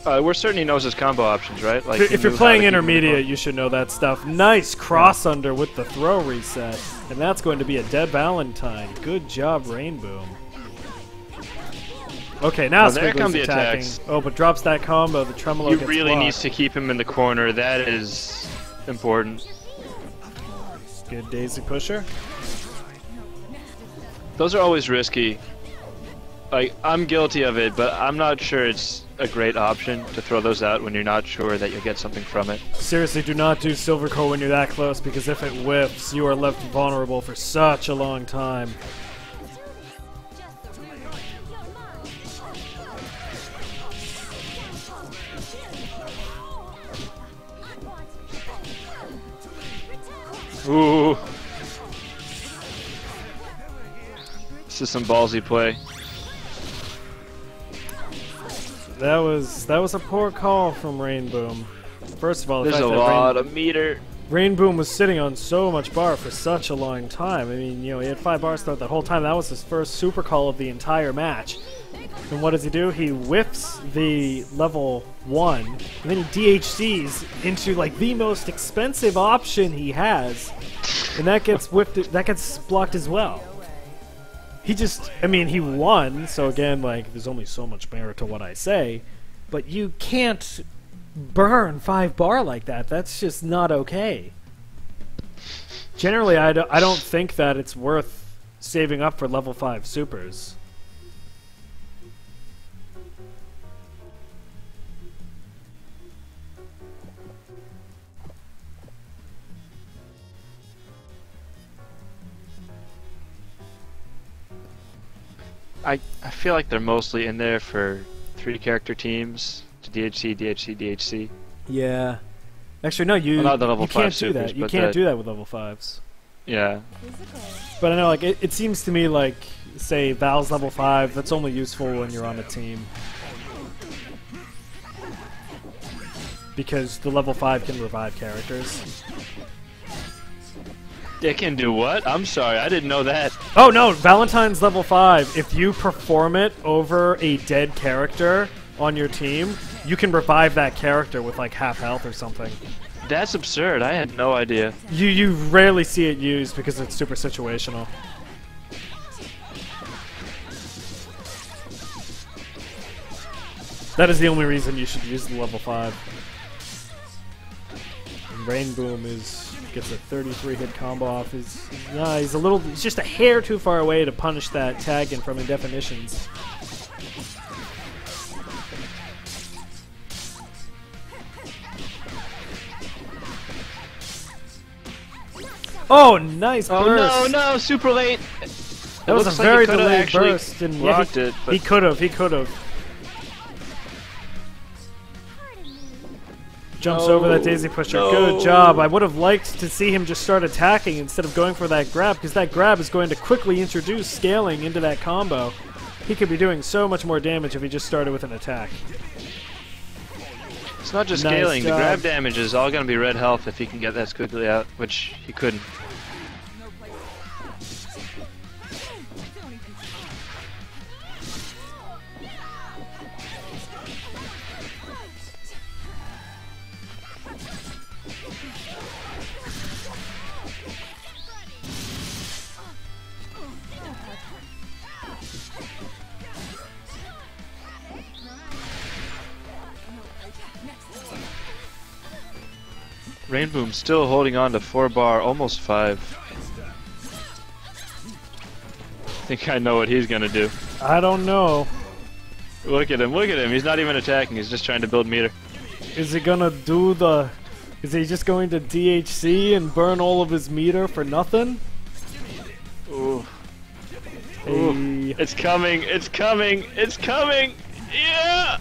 We're certain he knows his combo options, right? Like If you're playing intermediate, you should know that stuff. Nice cross under with the throw reset. And that's going to be a dead Valentine. Good job, Rainboom. Okay, now there come Squiggly's the attacking. attacks. Oh, but drops that combo. The tremolo He gets really blocked. needs to keep him in the corner. That is important. Good Daisy Pusher. Those are always risky. Like, I'm guilty of it, but I'm not sure it's a great option to throw those out when you're not sure that you'll get something from it. Seriously, do not do silver core when you're that close, because if it whiffs, you are left vulnerable for such a long time. Ooh. This is some ballsy play. That was a poor call from Rainboom. First of all, There's a lot of meter. Rainboom was sitting on so much bar for such a long time. I mean, you know, he had 5 bars throughout that whole time. That was his first super call of the entire match. And what does he do? He whiffs the level 1, and then he DHCs into like the most expensive option he has, and that gets whiffed. That gets blocked as well. He just, I mean, he won. So again, like, there's only so much merit to what I say, but you can't burn 5 bar like that. That's just not okay. Generally, I don't think that it's worth saving up for level 5 supers. I feel like they're mostly in there for 3-character teams to DHC, DHC, DHC. Yeah. Actually, no, you, well, not the level you 5 can't do supers, that. You but can't do that with level 5s. Yeah. But I know, like, it seems to me like, say, Val's level 5, that's only useful when you're on a team. Because the level 5 can revive characters. It can do what? I'm sorry, I didn't know that. Oh no, Valentine's level 5. If you perform it over a dead character on your team, you can revive that character with like half health or something. That's absurd. I had no idea. You rarely see it used because it's super situational. That is the only reason you should use the level 5. And Rainboom gets a 33-hit combo off. He's just a hair too far away to punish that tag in from indefinitions. Oh, nice burst! Oh no, super late. That was a very delayed burst, and yeah, he could have. Jumps over that daisy pusher. No. Good job. I would have liked to see him just start attacking instead of going for that grab, because that grab is going to quickly introduce scaling into that combo. He could be doing so much more damage if he just started with an attack. It's not just scaling. The grab damage is all going to be red health if he can get that quickly out, which he couldn't. Rainboom still holding on to 4 bar, almost 5. I think I know what he's gonna do. I don't know. Look at him, he's not even attacking, he's just trying to build meter. Is he gonna do the... Is he just going to DHC and burn all of his meter for nothing? Ooh. Hey. Ooh. It's coming, yeah!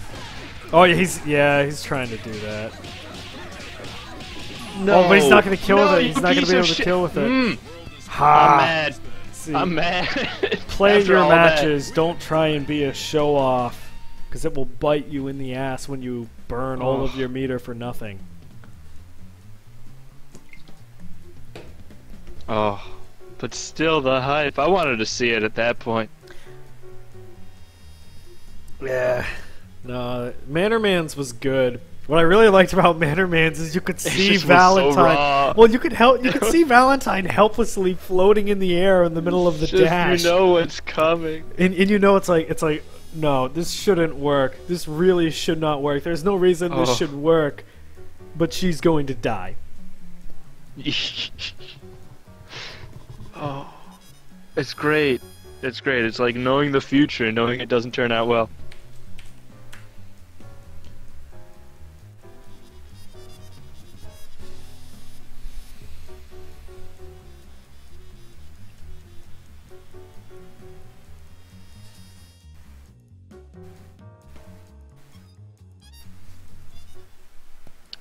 Oh, he's trying to do that. No, oh, but he's not going to kill with it. He's you not going to be able to shit. kill with it. I'm mad. See, I'm mad. Play After your all matches. Don't try and be a show-off, because it will bite you in the ass when you burn all of your meter for nothing. Oh, but still the hype. I wanted to see it at that point. Yeah. No, Mannerman's was good. What I really liked about Mannerman's is you could see Valentine. So raw. Well, you could see Valentine helplessly floating in the air in the middle of the dash. You know what's coming. And you know it's like no, this shouldn't work. This really should not work. There's no reason this should work. But she's going to die. Oh, it's great. It's great. It's like knowing the future and knowing it doesn't turn out well.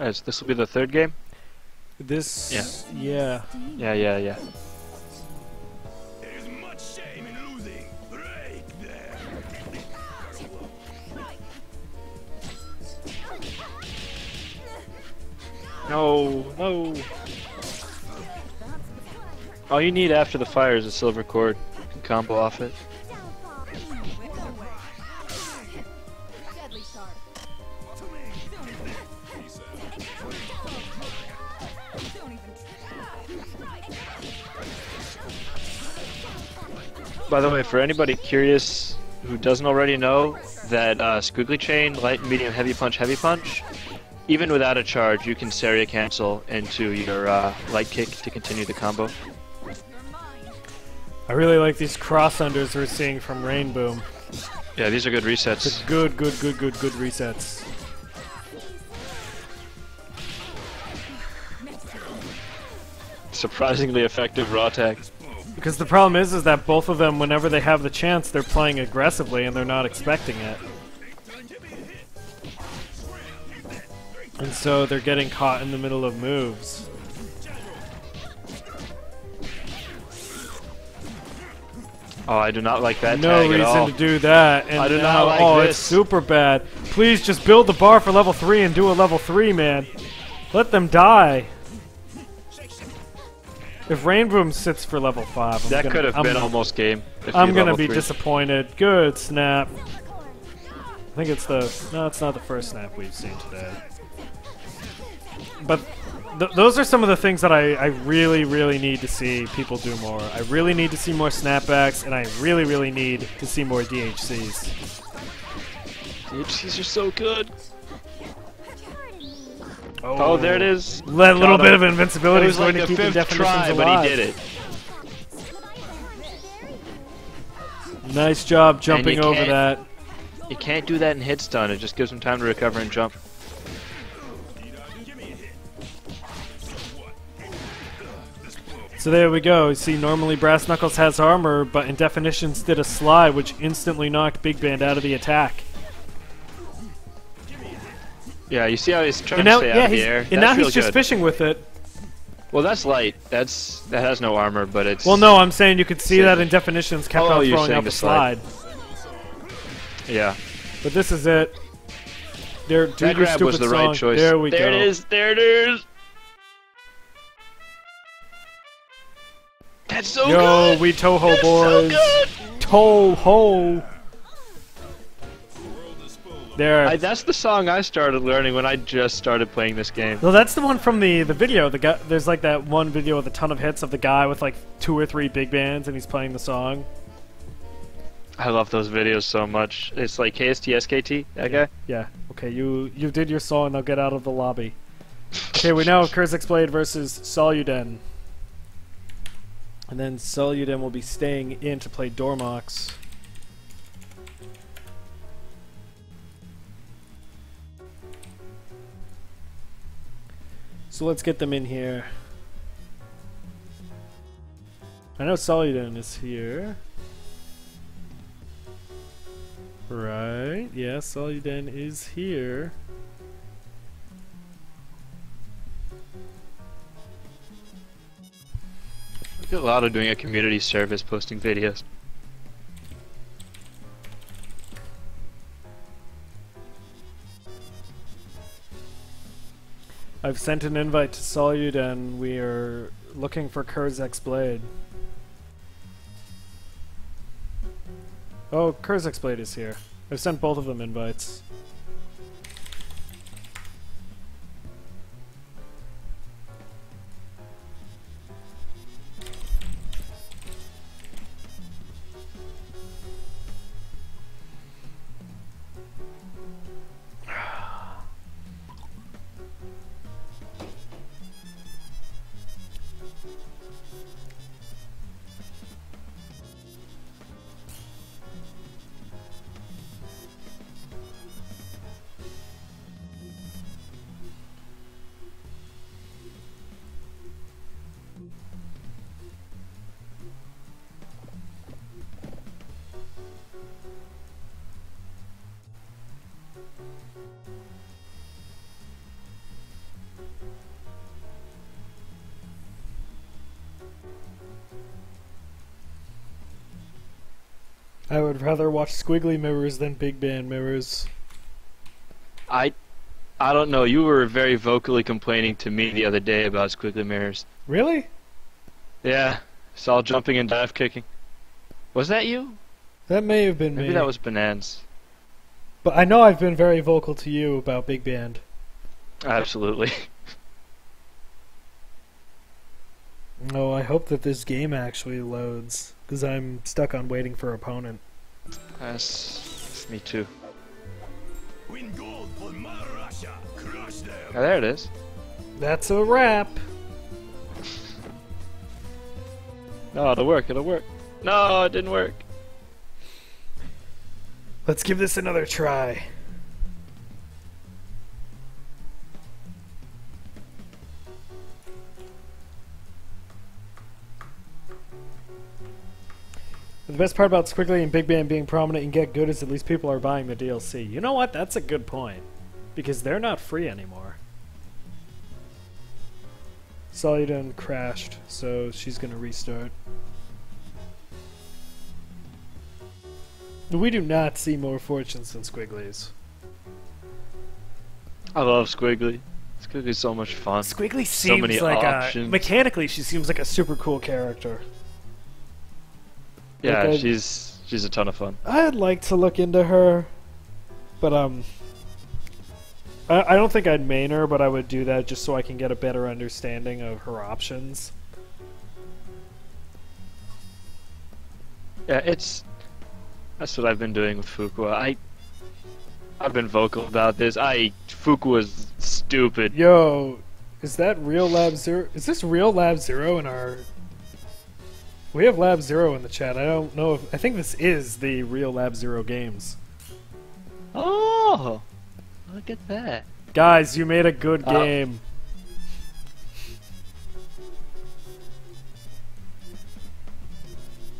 Alright, so this will be the third game? This, yeah. Yeah. There's much shame in losing. Break there. No. All you need after the fire is a silver cord. You can combo off it. By the way, for anybody curious who doesn't already know, that squiggly chain, light, medium, heavy punch, even without a charge, you can Saria cancel into your light kick to continue the combo. I really like these cross-unders we're seeing from Rainboom. Yeah, these are good resets. It's good resets. Surprisingly effective raw tag. Because the problem is that both of them, whenever they have the chance, they're playing aggressively and they're not expecting it. And so they're getting caught in the middle of moves. Oh, I do not like that No tag at all. reason to do that. And I do now, not like oh, this. it's super bad. Please just build the bar for level 3 and do a level 3, man. Let them die. If Rainboom sits for level 5, That could have been almost game. I'm gonna be disappointed. Good snap. I think it's the... No, it's not the first snap we've seen today. But those are some of the things that I really need to see people do more. I really need to see more snapbacks, and I really need to see more DHCs. DHCs are so good. Oh, there it is. That little Got bit him. of invincibility It is was going like to the keep the fifth definitions try, alive. but he did it. Nice job jumping you over can't- that. You can't do that in hit stun. It just gives him time to recover and jump. So there we go. You see, normally Brass Knuckles has armor, but Indefinitions did a slide, which instantly knocked Big Band out of the attack. Yeah, you see how he's trying And now, to stay out of the air. and now That's real he's just good. fishing with it. Well, that's light. That has no armor, but it's. Well, no, I'm saying you could see that Indefinitions kept Oh, on you're throwing saying out the the slide. Yeah. But this is it. Do That your grab was stupid the song. right choice. There we go. There it is. There it is. That's so Yo, good. we Toho That's boys. so good. Toho. There. That's the song I started learning when I just started playing this game. Well, that's the one from the video. The guy, there's like that one video with a ton of hits of the guy with like 2 or 3 big bands, and he's playing the song. I love those videos so much. It's like KST SKT, that guy. Yeah. Okay, you did your song. Now get out of the lobby. Okay, we now have Chirsxblade versus soluden. And then soluden will be staying in to play Dormoxx. So let's get them in here. I know soluden is here. Right, yeah, soluden is here. Look at LOTO doing a community service, posting videos. I've sent an invite to soluden. We are looking for Chirsxblade. Oh, Chirsxblade is here. I've sent both of them invites. I would rather watch squiggly mirrors than big band mirrors. I don't know. You were very vocally complaining to me the other day about squiggly mirrors. Really? Yeah. Saw jumping and dive kicking. Was that you? That may have been me. Maybe that was Bonanz. But I know I've been very vocal to you about big band. Absolutely. No, I hope that this game actually loads, because I'm stuck on waiting for opponent. That's me too. Win gold for Mother Russia. Crush them. Oh, there it is. That's a wrap. No, it'll work. It'll work. No, it didn't work. Let's give this another try. The best part about Squiggly and Big Band being prominent and Get Good is at least people are buying the DLC. You know what? That's a good point. Because they're not free anymore. Soluden crashed, so she's gonna restart. We do not see more fortunes than Squigglies. I love Squiggly. Squiggly's so much fun. Squiggly So seems many like options. mechanically, she seems like a super cool character. Yeah, Like she's a ton of fun. I'd like to look into her, but I don't think I'd main her, but I would do that just so I can get a better understanding of her options. Yeah, that's what I've been doing with Fuqua. I've been vocal about this. Fuqua's stupid. Yo, is that real Lab Zero? Is this real Lab Zero in our? We have Lab Zero in the chat. I don't know if I think this is the real Lab Zero games. Oh, look at that. Guys, you made a good game.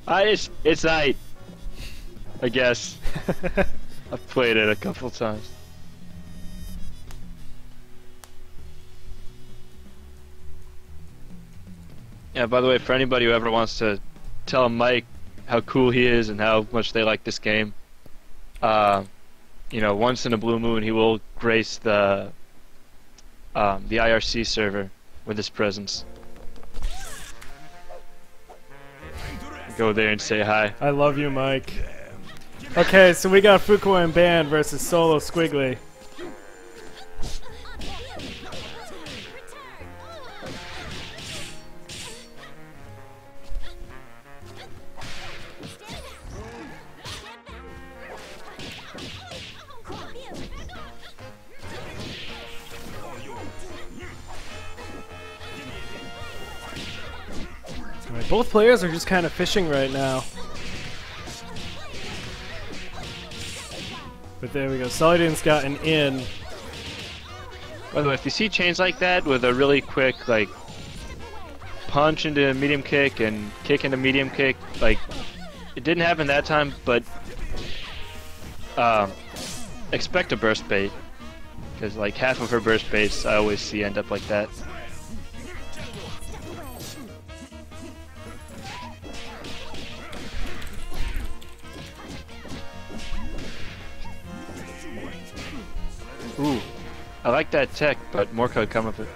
It's I guess. I've played it a couple times. Yeah, by the way, for anybody who ever wants to tell Mike how cool he is and how much they like this game, you know, once in a blue moon he will grace the IRC server with his presence. Go there and say hi. I love you, Mike. Okay, so we got Fuqua and Band versus Solo Squiggly. Alright, both players are just kind of fishing right now. But there we go. Soludin's got an in. By the way, if you see chains like that with a really quick, like, punch into a medium kick and kick into medium kick, like, it didn't happen that time, but expect a burst bait. Because, like, half of her burst baits I always see end up like that. Ooh, I like that tech, but more could come of it.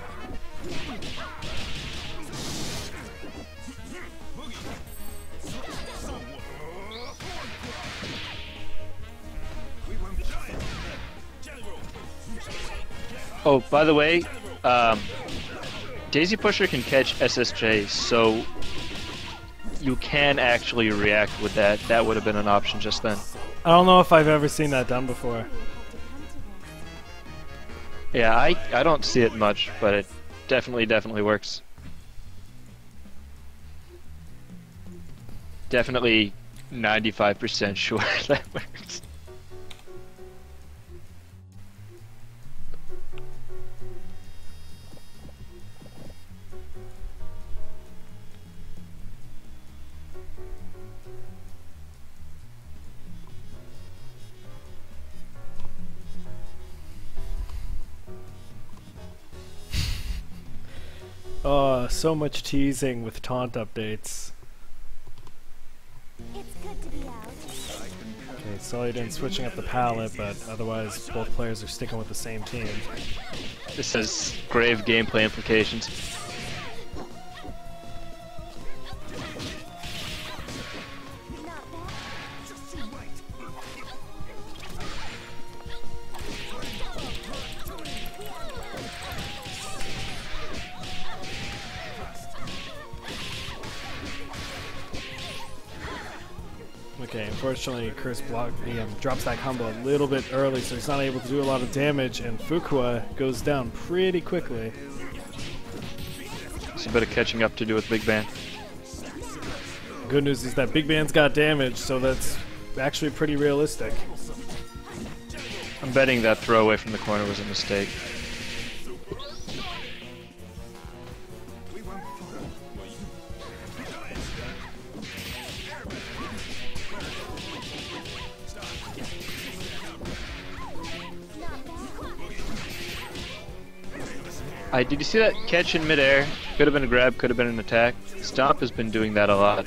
Oh, by the way, Daisy Pusher can catch SSJ, so you can actually react with that. That would have been an option just then. I don't know if I've ever seen that done before. Yeah, I don't see it much, but it definitely works. Definitely 95% sure that works. Oh, so much teasing with taunt updates. It's good to be out. Okay, soluden switching up the palette, but otherwise both players are sticking with the same team. This has grave gameplay implications. Not bad. Okay, unfortunately, Chirsxblade drops that combo a little bit early, so he's not able to do a lot of damage, and Fuqua goes down pretty quickly. It's a bit of catching up to do with Big Ban. Good news is that Big Ban's got damage, so that's actually pretty realistic. I'm betting that throw away from the corner was a mistake. Did you see that catch in midair? Could have been a grab, could have been an attack. Stomp has been doing that a lot.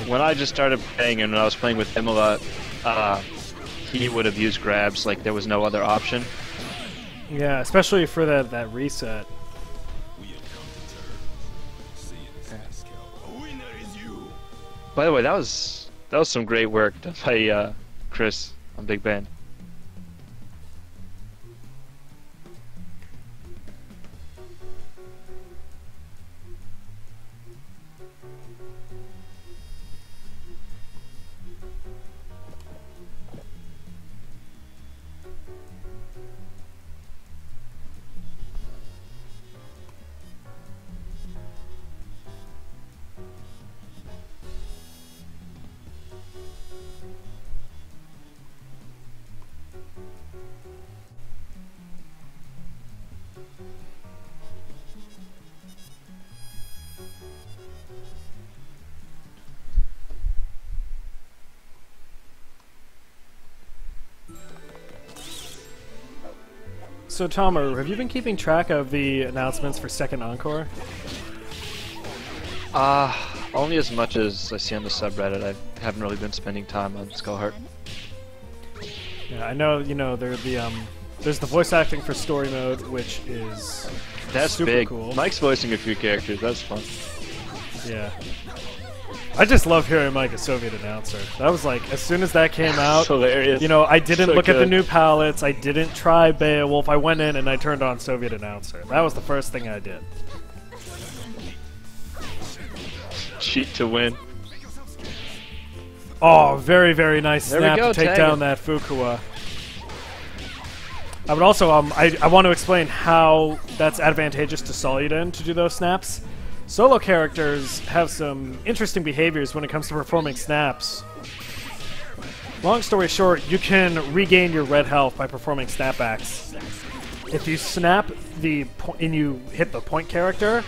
When I just started playing and when I was playing with him a lot, he would have used grabs like there was no other option. Yeah, especially for that reset. By the way, that was some great work done by Chris on Big Ben. So, Tomer, have you been keeping track of the announcements for Second Encore? Only as much as I see on the subreddit. I haven't really been spending time on Skullheart. Yeah, I know. You know, there's the voice acting for Story Mode, which is super big. cool. Mike's voicing a few characters. That's fun. Yeah. I just love hearing Mike as Soviet announcer. That was like, as soon as that came out, hilarious. You know, I didn't So look at the good. new palettes, I didn't try Beowulf, I went in and I turned on Soviet announcer. That was the first thing I did. Cheat to win. Oh, very, very nice There we snap go, to take tag down him. that Fuqua. I would also, I want to explain how that's advantageous to soluden to do those snaps. Solo characters have some interesting behaviors when it comes to performing snaps. Long story short, you can regain your red health by performing snapbacks. If you snap and you hit the point character,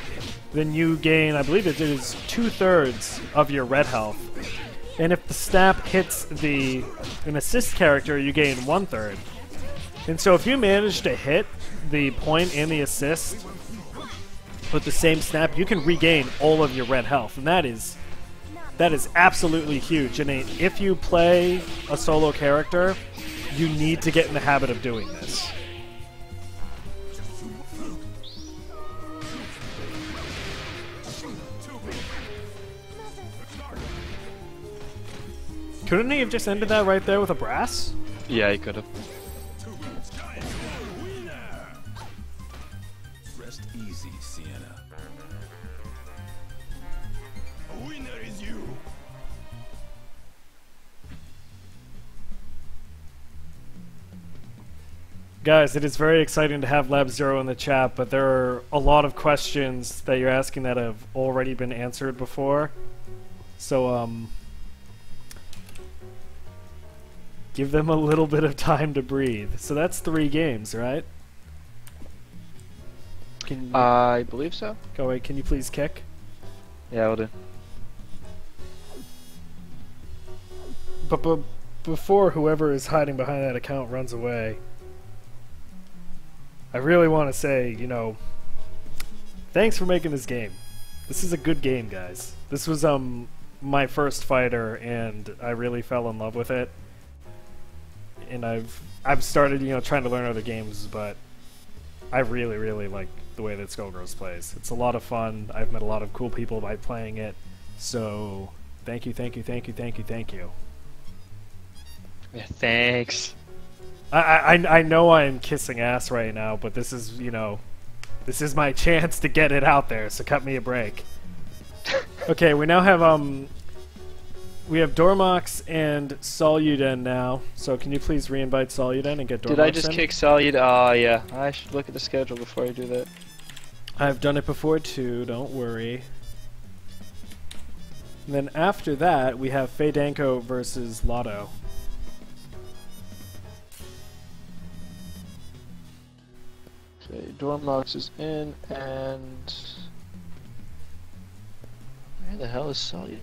then you gain, I believe it is 2/3 of your red health. And if the snap hits an assist character, you gain 1/3. And so if you manage to hit the point and the assist with the same snap, you can regain all of your red health, and that is absolutely huge. And if you play a solo character, you need to get in the habit of doing this. Couldn't he have just ended that right there with a brass? Yeah, he could have. Rest easy, Sienna. A winner is you. Guys, it is very exciting to have Lab Zero in the chat, but there are a lot of questions that you're asking that have already been answered before. So, give them a little bit of time to breathe. So that's 3 games, right? Can I believe so. go away? Can you please kick? Yeah, I'll do. But before whoever is hiding behind that account runs away, I really want to say, you know, thanks for making this game. This is a good game, guys. This was my first fighter, and I really fell in love with it. And I've started, you know, trying to learn other games, but I really, really like the way that Skullgirls plays. It's a lot of fun. I've met a lot of cool people by playing it. So thank you, thank you, thank you, thank you, thank you. Yeah, thanks. I know I'm kissing ass right now, but this is, you know, this is my chance to get it out there, so cut me a break. Okay, we now have we have Dormoxx and soluden now. So can you please re-invite soluden and get Dormoxx Did I just in? kick soluden? Oh yeah, I should look at the schedule before I do that. I've done it before too, don't worry. And then after that, we have Faydanko versus LOTO. Okay, Dormoxx is in, and where the hell is soluden?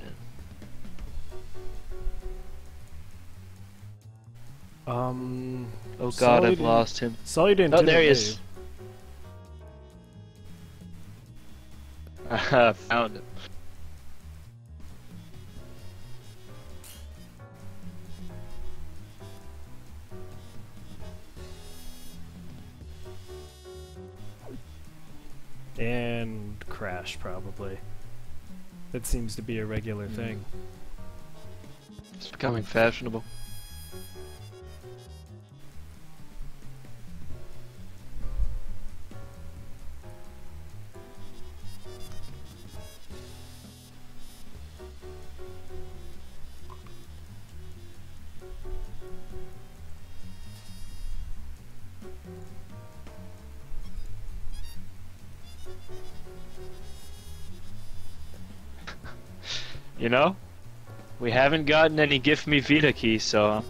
Oh god, I've lost him. Soluden. Oh, there he is. I found him. And crash, probably. That seems to be a regular thing. It's becoming fashionable. You know, we haven't gotten any Gift Me Vita keys, so I'm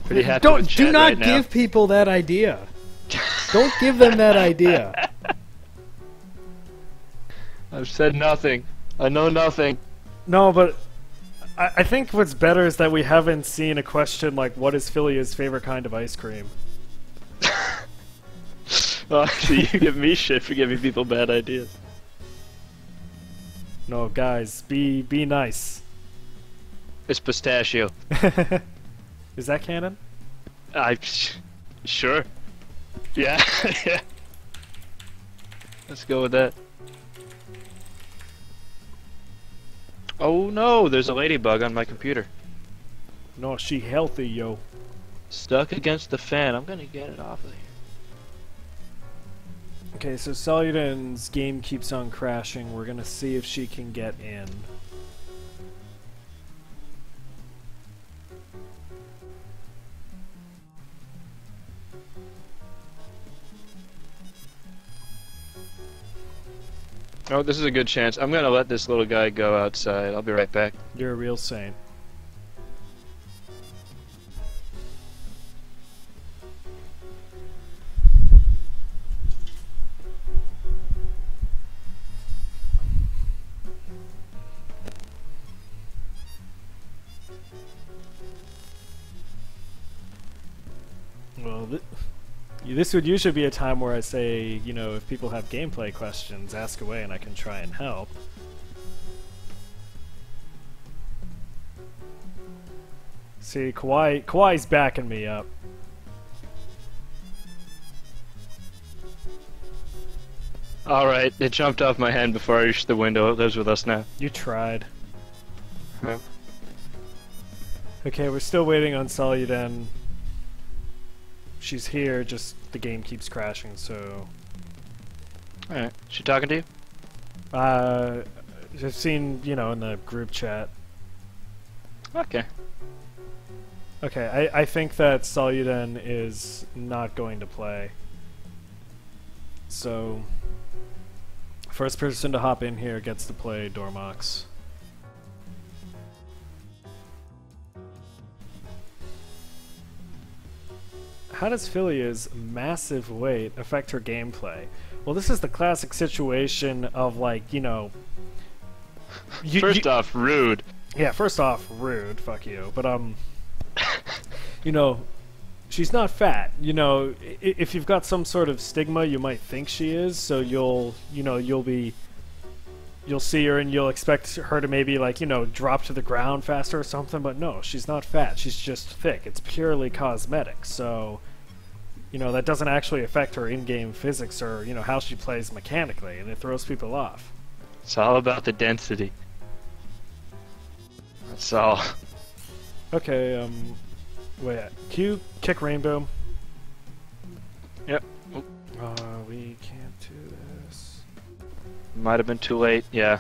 pretty happy with chat Do not right now. give people that idea. Don't give them that idea. I've said nothing. I know nothing. No, but I think what's better is that we haven't seen a question like, what is Philia's favorite kind of ice cream? Oh, so you give me shit for giving people bad ideas. No, guys, be nice. It's pistachio. Is that canon? Sure. Yeah. Yeah. Let's go with that. Oh no, there's a ladybug on my computer. No, she healthy, yo. Stuck against the fan. I'm gonna get it off of here. Okay, so Soluden's game keeps on crashing. We're gonna see if she can get in. Oh, this is a good chance. I'm gonna let this little guy go outside. I'll be right back. You're a real saint. Well, this would usually be a time where I say, you know, if people have gameplay questions, ask away and I can try and help. See, Kawhi's backing me up. Alright, it jumped off my hand before I reached the window. It lives with us now. You tried. Yeah. Okay, we're still waiting on Soluden. She's here, just the game keeps crashing, so... Alright, she talking to you? I've seen, you know, in the group chat. Okay. Okay, I think that Soluden is not going to play. So... first person to hop in here gets to play Dormoxx. How does Philia's massive weight affect her gameplay? Well, this is the classic situation of, like, you know... First off, rude. Yeah, first off, rude, fuck you. But, you know, she's not fat. You know, if you've got some sort of stigma, you might think she is, so you'll be you'll see her and you'll expect her to maybe like, you know, drop to the ground faster or something, but no, she's not fat. She's just thick. It's purely cosmetic. So, you know, that doesn't actually affect her in-game physics or, you know, how she plays mechanically, and it throws people off. It's all about the density. That's all. Okay, wait, Q, kick Rainboom. Yep. We can't do this. Might have been too late. Yeah.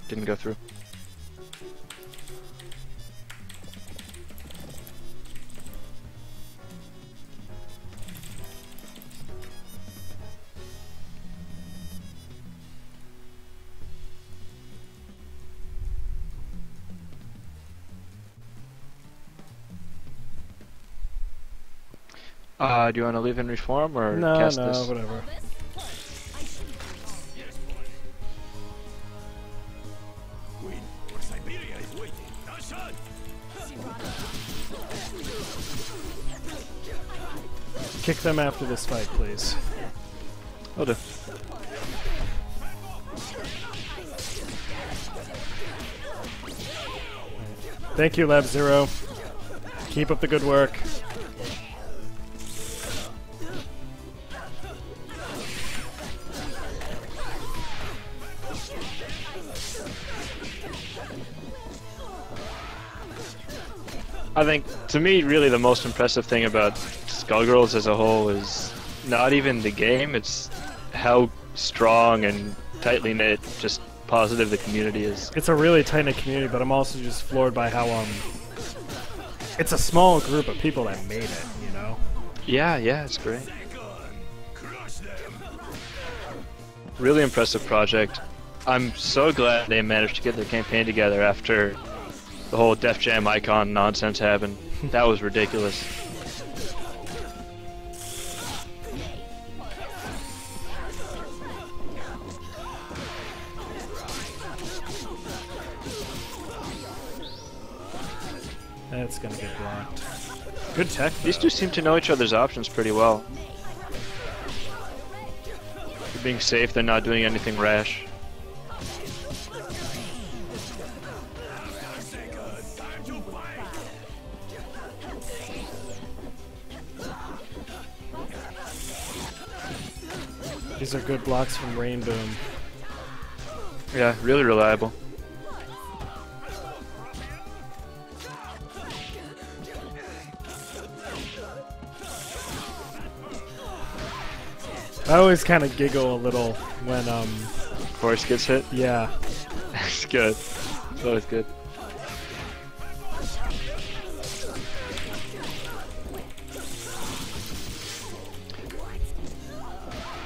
Didn't go through. Do you want to leave and reform or No, cast no, this? whatever. Queen for Siberia is waiting. Dashan! Kick them after this fight, please. Will do. Thank you, Lab Zero. Keep up the good work. I think, to me, really the most impressive thing about Skullgirls as a whole is not even the game, it's how strong and tightly knit, just positive the community is. It's a really tight-knit community, but I'm also just floored by how, it's a small group of people that made it, you know? Yeah, it's great. Crush them! Really impressive project. I'm so glad they managed to get their campaign together after the whole Def Jam icon nonsense happened. That was ridiculous. That's gonna get blocked. Good tech, These two seem to know each other's options pretty well. They're being safe, they're not doing anything rash. These are good blocks from Rainboom. Yeah, really reliable. I always kind of giggle a little when, Horse gets hit. yeah. That's good. It's always good.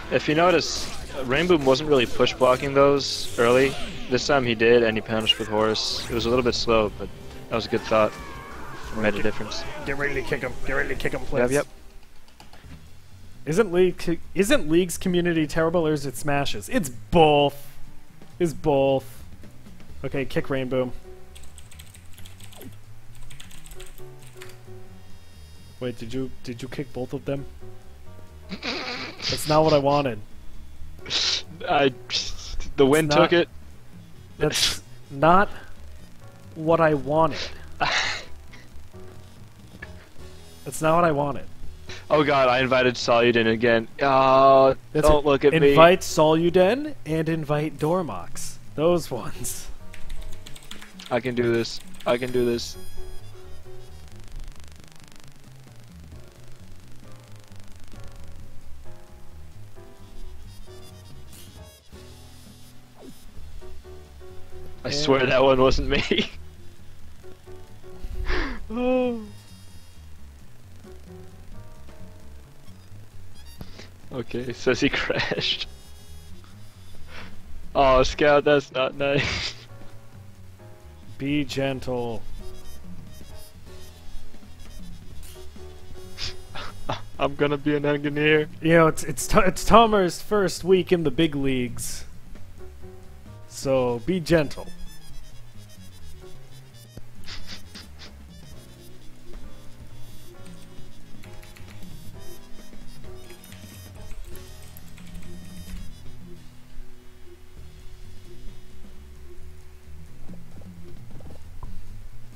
If you notice, Rainboom wasn't really push blocking those early. This time he did, and he punished with Horus. It was a little bit slow, but that was a good thought. It made a difference. Get ready to kick him. Get ready to kick him, please. Yep. Isn't League's community terrible, or is it Smashes? It's both. It's both. Okay, kick Rainboom. Wait, did you kick both of them? That's not what I wanted. The wind took it. That's not what I wanted. That's not what I wanted. Oh god, I invited Soluden again. Oh, don't look at me. Invite Soluden and invite Dormoxx. Those ones. I can do this. I can do this. I swear that one wasn't me. Oh. Okay, it says he crashed. Oh, Scout, that's not nice. Be gentle. I'm gonna be an engineer. You know, it's Tomer's first week in the big leagues. So be gentle.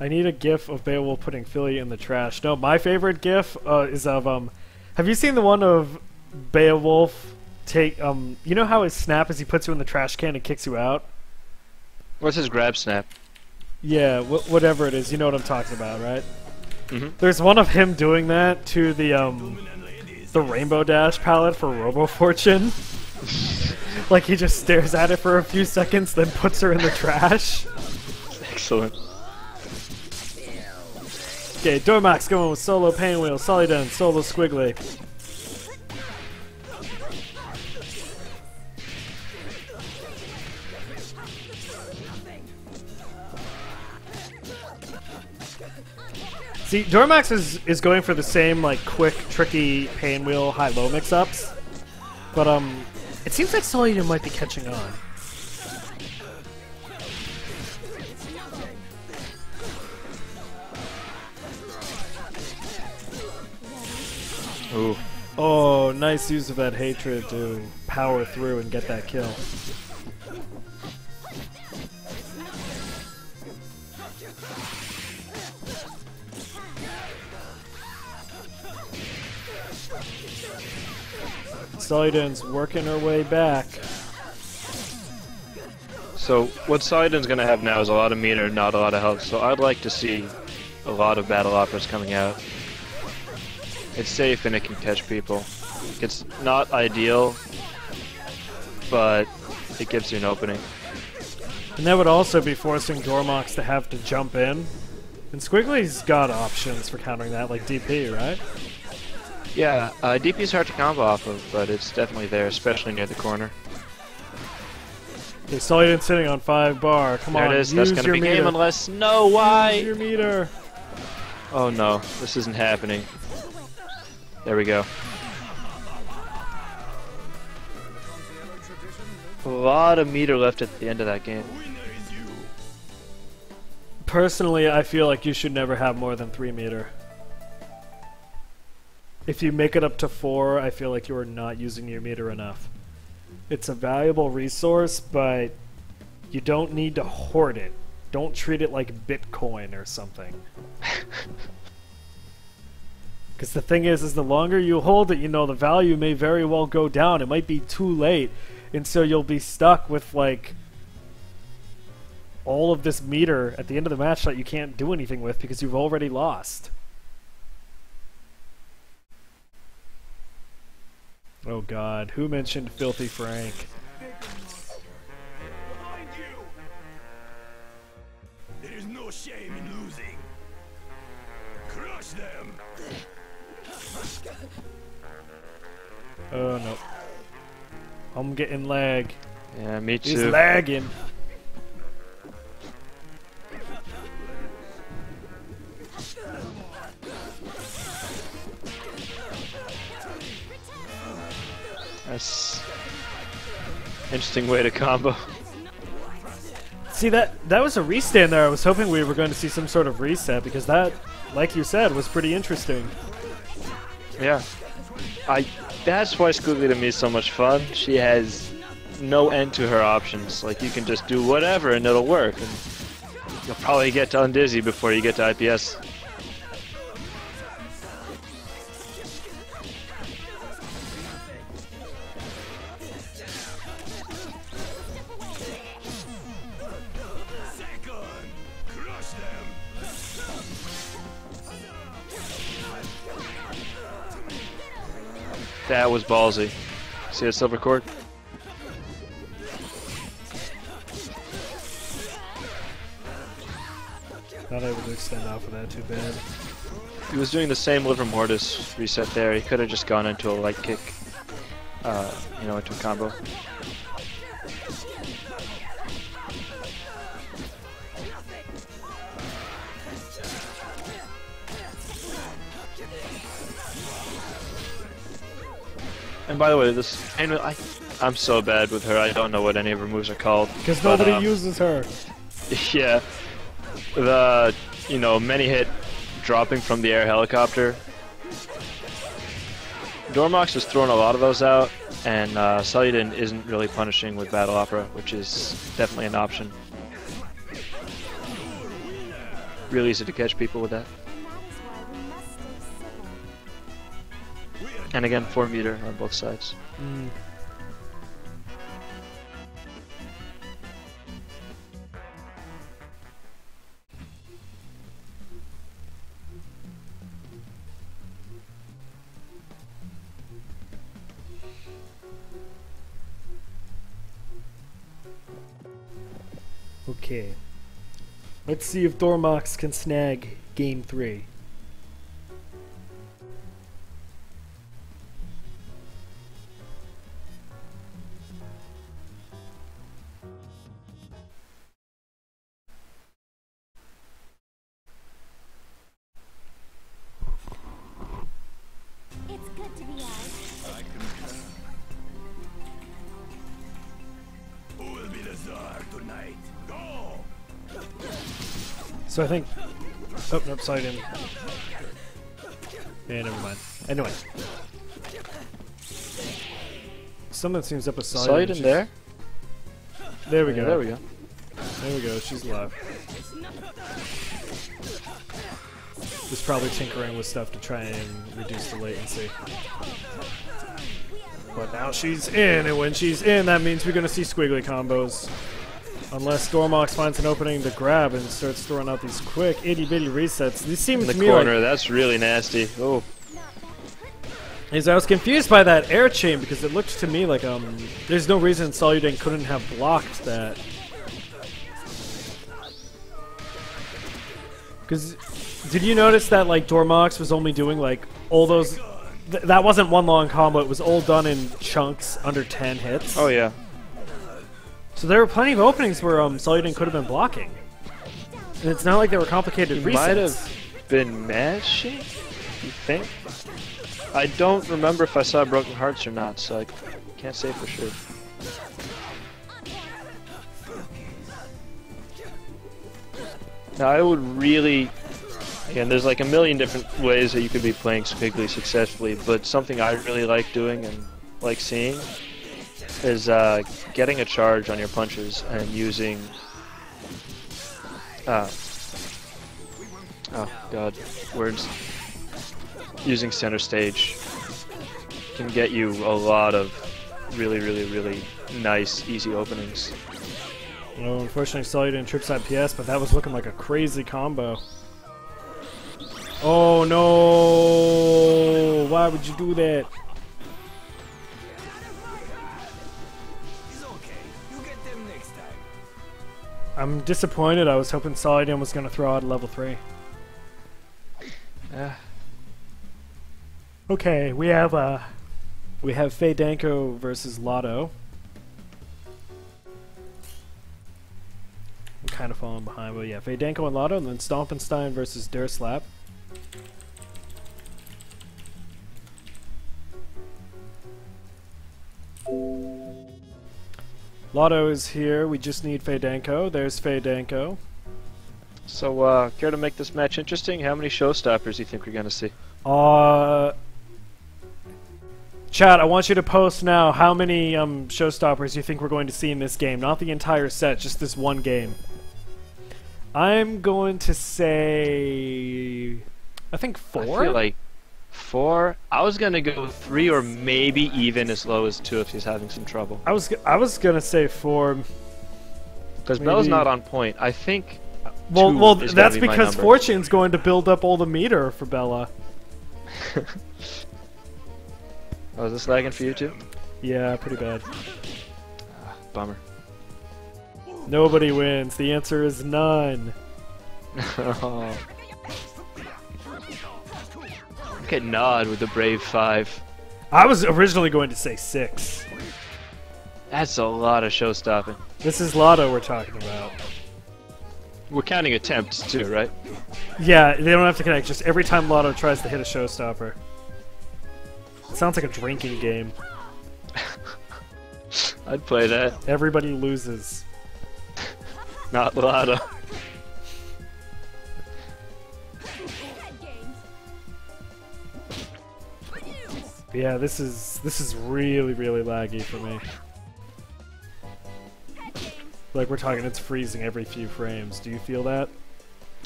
I need a gif of Beowulf putting Philly in the trash. No, my favorite gif is of have you seen the one of Beowulf take you know how his snap is he puts you in the trash can and kicks you out? What's his grab snap? Yeah, whatever it is, you know what I'm talking about, right? Mm-hmm. There's one of him doing that to the Rainbow Dash palette for Robo Fortune. Like he just stares at it for a few seconds, then puts her in the trash. Excellent. Okay, Dormoxx going with solo Painwheel, soluden, solo Squiggly. See, Dormoxx is going for the same like quick, tricky Painwheel high-low mix-ups, but it seems like soluden might be catching on. Ooh. Oh, nice use of that hatred to power through and get that kill. Soluden's working her way back. So what Soluden's going to have now is a lot of meter, not a lot of health. So I'd like to see a lot of battle operas coming out. It's safe and it can catch people. It's not ideal, but it gives you an opening. And that would also be forcing Dormoxx to have to jump in. And Squiggly's got options for countering that, like DP, right? Yeah, DP's hard to combo off of, but it's definitely there, especially near the corner. Okay, Soluden sitting on 5 bar. Come on, there it is. use That's going to your be meter. game unless... No, why? Use your meter. Oh no, this isn't happening. There we go. A lot of meter left at the end of that game. Personally, I feel like you should never have more than 3 meter. If you make it up to 4, I feel like you are not using your meter enough. It's a valuable resource, but you don't need to hoard it. Don't treat it like Bitcoin or something. Because the thing is the longer you hold it, you know, the value may very well go down. It might be too late, and so you'll be stuck with, like, all of this meter at the end of the match that you can't do anything with because you've already lost. Oh god, who mentioned Filthy Frank? Behind you. There is no shame in losing. Crush them. Oh no. I'm getting lag. Yeah, me too. He's lagging. That's interesting way to combo. See, that was a restand there. I was hoping we were going to see some sort of reset because that, like you said, was pretty interesting. Yeah. That's why Squiggly to me is so much fun. She has no end to her options. Like, you can just do whatever and it'll work. And you'll probably get to Undizzy before you get to IPS. That was ballsy. See that silver cord? Not able to extend off of that too bad. He was doing the same liver mortis reset there. He could have just gone into a light kick, you know, into a combo. And by the way, I'm so bad with her. I don't know what any of her moves are called. Because nobody uses her. Yeah, the many hit dropping from the air helicopter. Dormoxx is throwing a lot of those out, and Soluden isn't really punishing with Battle Opera, which is definitely an option. Really easy to catch people with that. And that is why we must stay civil. And again, 4 meter on both sides. Mm. Okay. Let's see if Dormoxx can snag game 3. It's good to be out. Who will be the czar tonight? Go! So I think... Oh, nope, soluden. Yeah, never mind. Anyway. Something seems up with soluden. Soluden there? There we Yeah, go. there we go. There we go, she's alive. Just probably tinkering with stuff to try and reduce the latency. But now she's in, and when she's in, that means we're going to see squiggly combos. Unless Dormoxx finds an opening to grab and starts throwing out these quick itty-bitty resets. These seem In the to me corner, like... that's really nasty. Oh, I was confused by that air chain because it looked to me like there's no reason soluden couldn't have blocked that. Because did you notice that like Dormoxx was only doing like all those? That wasn't one long combo. It was all done in chunks under 10 hits. oh yeah. So there were plenty of openings where soluden could have been blocking. And it's not like they were complicated He resets. might have been mashing, you think? I don't remember if I saw Broken Hearts or not, so I can't say for sure. Now I would really... Again, there's like a million different ways that you could be playing Squiggly successfully, but something I really like doing and like seeing is getting a charge on your punches and using... oh god, words. Using center stage can get you a lot of really nice, easy openings. Well, unfortunately, soluden trips that PS, but that was looking like a crazy combo. Oh no! Why would you do that? It's okay. You get them next time. I'm disappointed. I was hoping soluden was going to throw out a level 3. Okay, we have Faydanko versus LOTO. I'm kind of falling behind, but yeah, Faydanko and LOTO, and then Stompenstein versus Durslap. LOTO is here. We just need Faydanko. There's Faydanko. So, care to make this match interesting? How many showstoppers do you think we're gonna see? Chat, I want you to post now how many showstoppers you think we're going to see in this game. Not the entire set, just this one game. I'm going to say... I think 4? I feel like 4. I was gonna go 3 or maybe even as low as 2 if he's having some trouble. I was gonna say 4. Because maybe. Bella's not on point. I think... Well, 2 is gonna that's be my because number. Fortune's going to build up all the meter for Bella. Oh, is this lagging for you too? Yeah, pretty bad. Bummer. Nobody wins. The answer is none. Oh. Look at Nod with the Brave 5. I was originally going to say 6. That's a lot of show stopping. This is LOTO we're talking about. We're counting attempts too, right? Yeah, they don't have to connect. Just every time LOTO tries to hit a showstopper. It sounds like a drinking game. I'd play that. Everybody loses. Not Lotto. Yeah, this is really laggy for me. Like we're talking, it's freezing every few frames. Do you feel that?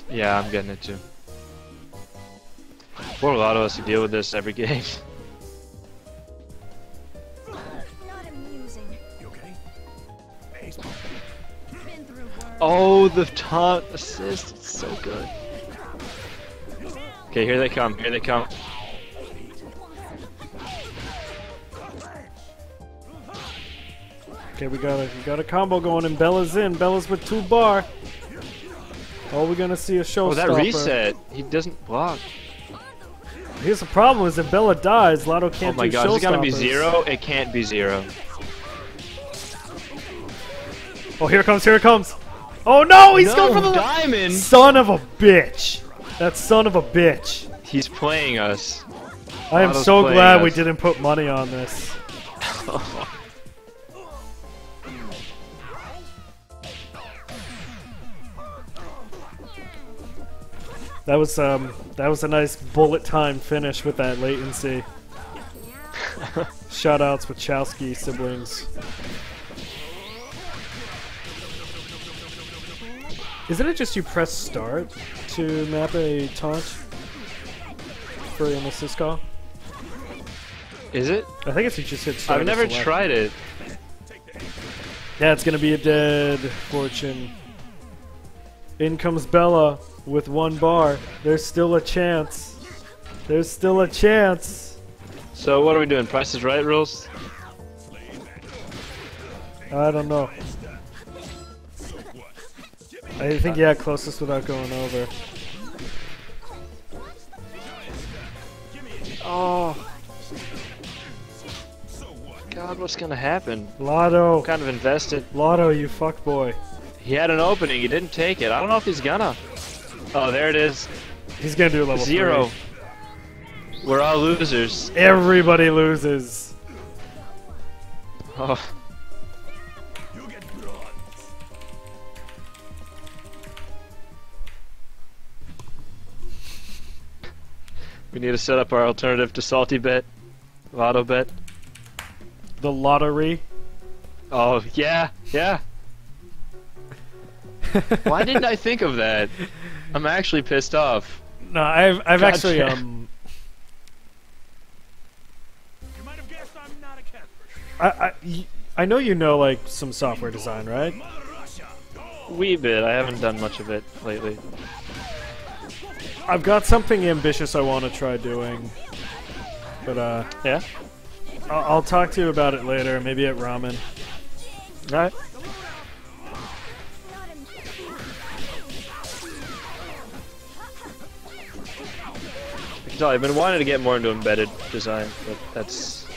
Yeah, I'm getting it too. Poor Lotto has to deal with this every game. Not amusing. You okay? Been through worse. Oh, the taunt assist, it's so good. Okay, here they come, here they come. Okay, we got a combo going, and Bella's in. Bella's with 2 bar. Oh, we're gonna see a showstopper. Oh, that reset, he doesn't block. Here's the problem: is if Bella dies, Lotto Oh can't my do gosh, it's gotta be showstoppers. 0, it can't be 0. Oh, here it comes! Here it comes! Oh no, he's going for the diamond! son of a bitch! That son of a bitch! He's playing us. I am Lotto's so playing glad we us. didn't put money on this. That was a nice bullet time finish with that latency. Shoutouts Wachowski siblings. Isn't it just you press start to map a taunt for an assist call? Is it? I think it's you just hit start. I've to never select. tried it. Yeah, it's gonna be a dead fortune. In comes Bella with 1 bar. There's still a chance. There's still a chance. So what are we doing? Price is Right rules? I don't know. I think, yeah, closest without going over. Oh. God, what's gonna happen? Lotto. I'm kind of invested. Lotto, you fuckboy. He had an opening, he didn't take it. I don't know if he's gonna. Oh, there it is. He's gonna do a level 0. 3. We're all losers. Everybody loses. Oh. You get bronze. We need to set up our alternative to Salty Bet. Lotto Bet. The lottery. Oh, yeah, yeah. Why didn't I think of that? I'm actually pissed off. No, I've God actually damn. You might have guessed I'm not a catfish. I know you know like some software design, right? Mother Russia. Go. Wee bit. I haven't done much of it lately. I've got something ambitious I want to try doing, but Yeah? I'll talk to you about it later, maybe at ramen. Alright. I can tell I've been wanting to get more into embedded design, but that's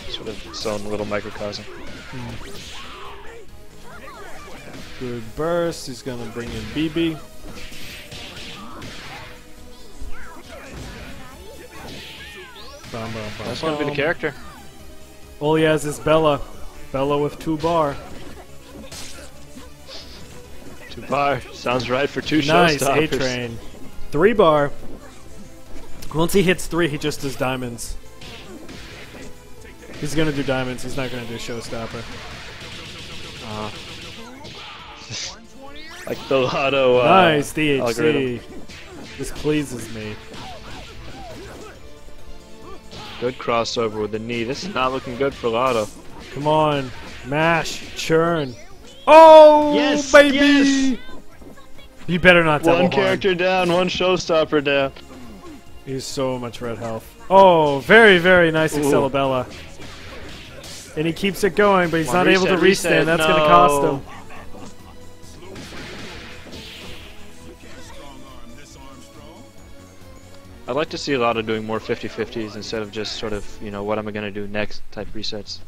sort of its own little microcosm. Good burst. He's gonna bring in BB. That's gonna be the character. All he has is Bella. Bella with 2 bar. 2 bar. Sounds right for 2 Nice, showstoppers. A-Train. 3 bar. Once he hits 3, he just does diamonds. He's gonna do diamonds, he's not gonna do showstopper. Like the Lotto. Nice, DHC. algorithm. This pleases me. Good crossover with the knee. This is not looking good for Lotto. Come on. Mash. Churn. Oh, Yes, baby! yes! You better not double One harm. character down, one showstopper down. He's so much red health. Oh, very, very nice Bella. And he keeps it going, but he's Come on, not able to reset, restand. That's no. going to cost him. Strong arm, this arm strong. I'd like to see Lotto doing more 50-50s instead of just sort of, you know, what am I going to do next type resets.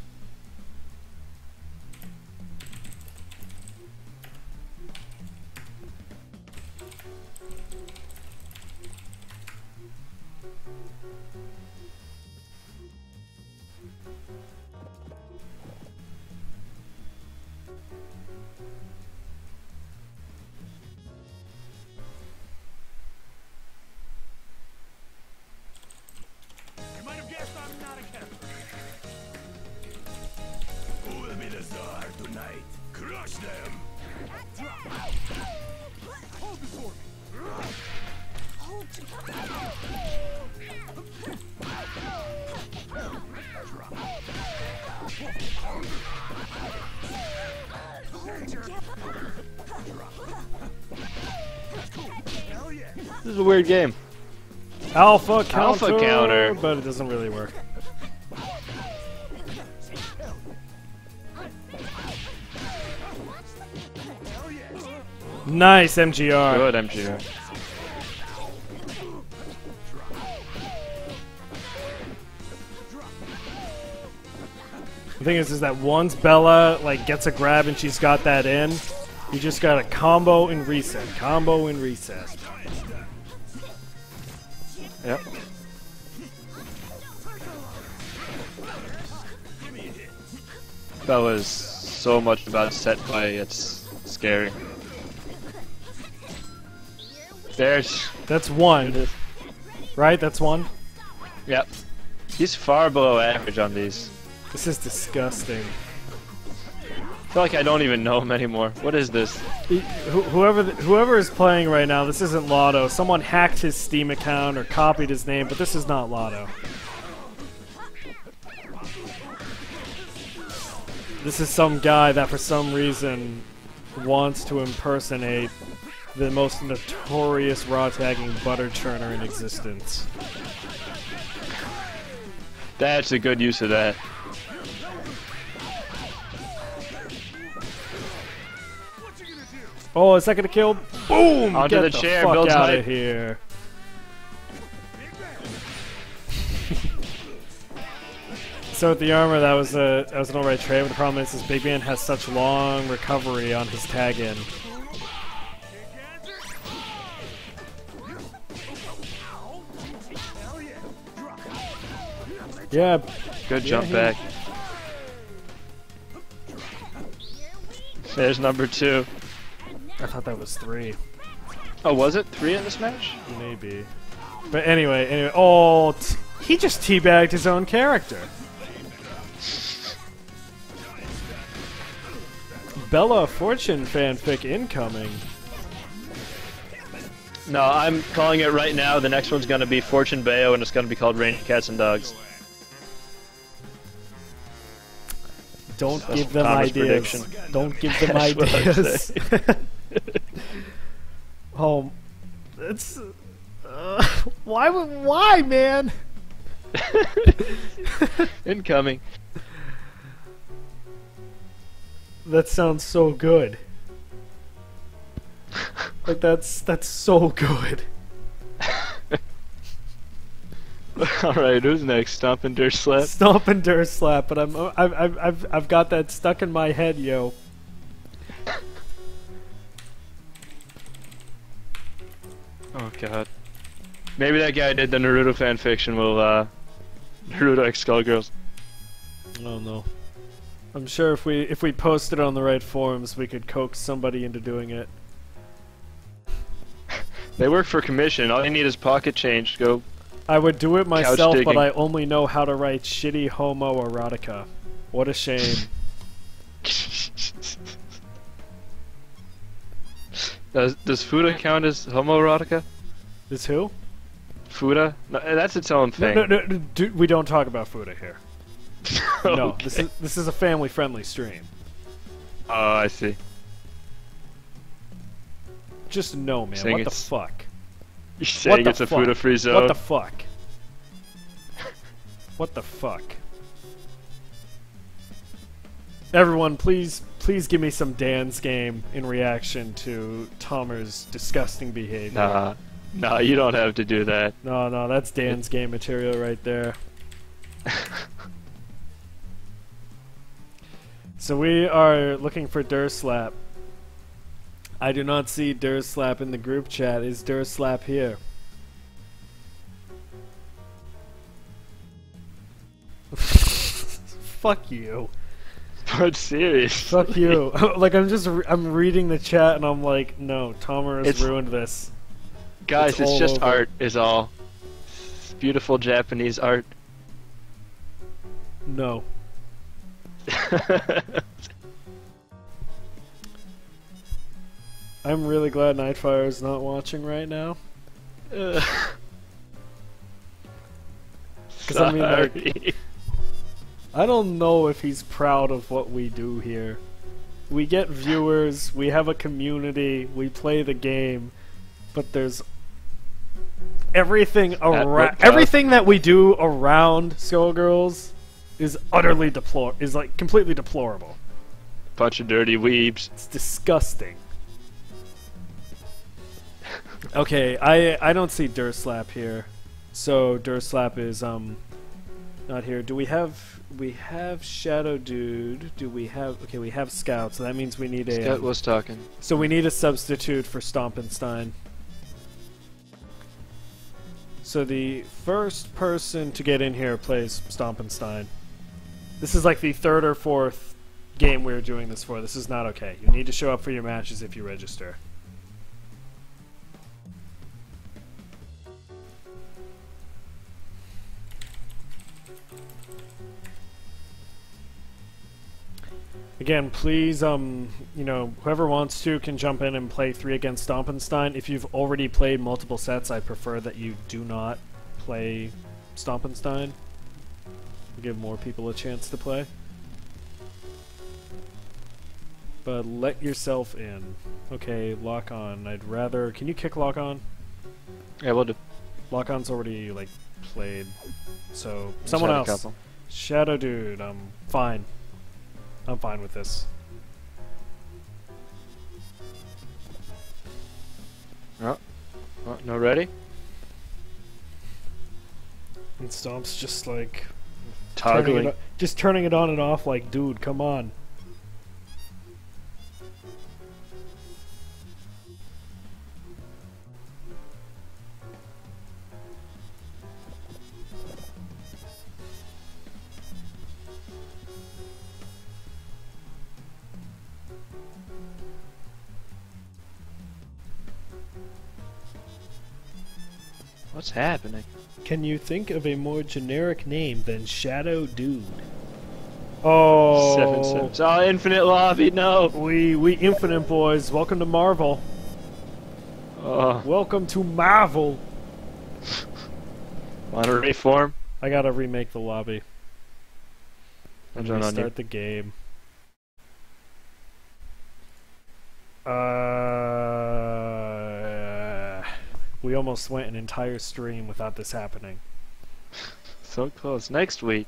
You might have guessed I'm not a catfish. Who will be the czar tonight? Crush them. This is a weird game. Alpha counter, Alpha counter. but it doesn't really work. Nice MGR. Good MGR. The thing is that once Bella like gets a grab and she's got that in, you just gotta combo and reset, combo and reset. Yep. That was so much about set play, it's scary. There's... That's one. Right? That's one? Yep. He's far below average on these. This is disgusting. I feel like I don't even know him anymore. What is this? Whoever is playing right now, this isn't LOTO. Someone hacked his Steam account or copied his name, but this is not LOTO. This is some guy that for some reason wants to impersonate the most notorious raw tagging butter churner in existence. That's a good use of that. Oh, is that gonna kill? Boom! Onto Get the chair, fuck builds out height. of here. So with the armor, that was an alright trade. But the problem is, Big Man has such long recovery on his tag in. Yeah. Good Yeah, jump back. There's number 2. I thought that was 3. Oh, was it 3 in this match? Maybe. But anyway. Oh, he just teabagged his own character. Bella Fortune fanfic incoming. No, I'm calling it right now. The next one's gonna be Fortune Bayo, and it's gonna be called Rain Cats and Dogs. Don't That's give them Thomas' ideas. prediction. Don't give them That's what I'd ideas. Oh, it's why, man? Incoming. That sounds so good. Like that's so good. Alright, who's next? Stomp and Dirt Slap? Stomp and Dirt Slap, but I've got that stuck in my head, yo. Oh god. Maybe that guy did the Naruto fanfiction will Naruto X Skullgirls. I don't know. I'm sure if we posted it on the right forums, we could coax somebody into doing it. They work for commission. All you need is pocket change. Go. I would do it myself, but digging. I only know how to write shitty homoerotica. What a shame. Does Fuda count as homoerotica? Is who? Fuda? No, that's its own thing. No, we don't talk about Fuda here. No, Okay. this is a family-friendly stream. Oh, I see. Just no, man. Saying What the it's- fuck? You're saying the it's a fuck? Fuda-free zone? What the fuck? What the fuck? Everyone, please give me some Dan's game in reaction to Tomer's disgusting behavior. Nah, you don't have to do that. No, that's Dan's game material right there. So we are looking for Durslap. I do not see Durslap in the group chat. Is Durslap here? Fuck you. But serious. Fuck you. Like I'm reading the chat and I'm like, no, Tomer has It's- ruined this. Guys, it's all just over. art is all. It's beautiful Japanese art. No. I'm really glad Nightfire is not watching right now. Because I mean, like, I don't know if he's proud of what we do here. We get viewers, we have a community, we play the game, but there's everything around. Everything that we do around Skullgirls is utterly completely deplorable. Bunch of dirty weebs. It's disgusting. Okay, I don't see Durslap here, so Durslap is not here. Do we have Shadow Dude? Do we have we have Scout, so that means we need a Scout was talking. So we need a substitute for Stompenstein. So the first person to get in here plays Stompenstein. This is like the third or fourth game we're doing this for. This is not okay. You need to show up for your matches if you register. Again, please, you know, whoever wants to can jump in and play 3 against Stompenstein. If you've already played multiple sets, I prefer that you do not play Stompenstein. Give more people a chance to play. But let yourself in. Okay, LockOn. I'd rather... Can you kick LockOn? Yeah, we'll do. LockOn's already, like, played. So, someone else. Shadow Dude, fine. I'm fine with this. Oh, no ready? And Stomp's just like... Toggling. Just turning it on and off like, dude, come on. What's happening? Can you think of a more generic name than Shadow Dude? Oh, 7 cents. Oh, infinite lobby, no! We infinite boys. Welcome to Marvel. Welcome to Marvel. Want to reform? I gotta remake the lobby. And Join on you. restart the game. We almost went an entire stream without this happening. So close. Next week.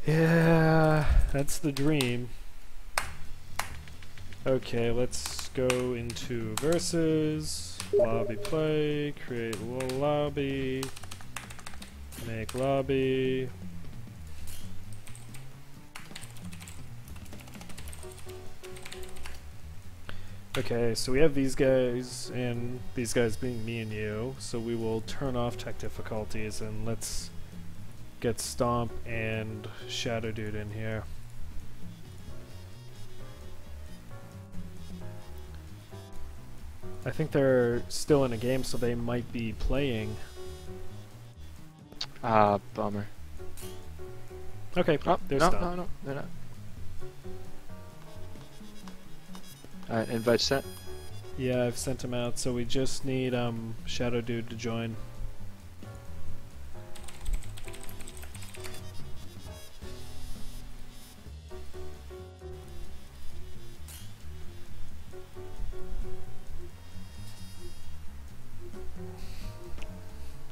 Yeah, that's the dream. Okay, let's go into versus, lobby play, create lobby, make lobby. Okay, so we have these guys, and these guys being me and you, so we will turn off tech difficulties, and let's get Stomp and Shadow Dude in here. I think they're still in a game, so they might be playing. Ah, bummer. Okay, Oh, they're no, Stomp. no, they're not. Alright, invite sent. Yeah, I've sent him out, so we just need Shadow Dude to join.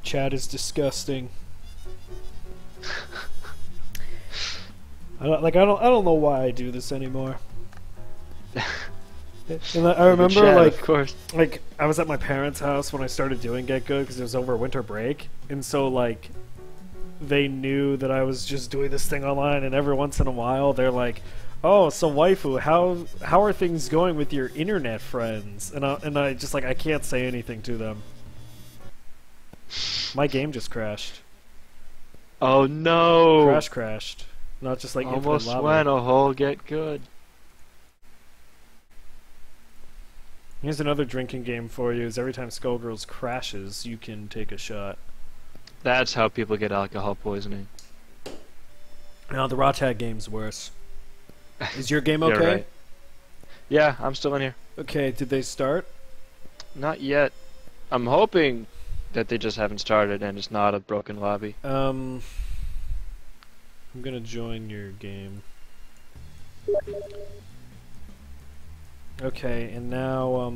Chat is disgusting. I don't know why I do this anymore. And I remember, chat, like, of course. like I was at my parents' house when I started doing Get Good because it was over winter break, and so like they knew that I was just doing this thing online, and every once in a while they're like, "Oh, so Waifu, how are things going with your internet friends?" And I just like I can't say anything to them. My game just crashed. Oh no! Crashed. Not just like almost infinite lava. went a whole Get Good. Here's another drinking game for you, is every time Skullgirls crashes, you can take a shot. That's how people get alcohol poisoning. Now, the Raw Tag game's worse. Is your game You're okay? right. Yeah, I'm still in here. Okay, did they start? Not yet. I'm hoping that they just haven't started and it's not a broken lobby. I'm gonna join your game. Okay, and now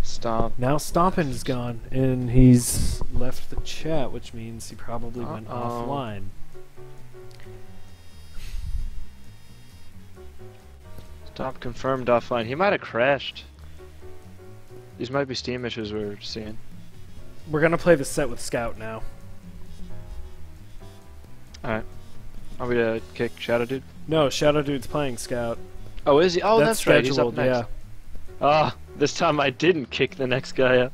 Stomp. now Stompin's gone, and he's left the chat, which means he probably went Uh-oh. offline. Stomp confirmed offline. He might have crashed. These might be Steam issues we're seeing. We're gonna play the set with Scout now. Alright. Are we to kick Shadow Dude? No, Shadow Dude's playing Scout. Oh, is he? Oh, that's right. He's up scheduled, next. Ah, this time I didn't kick the next guy up.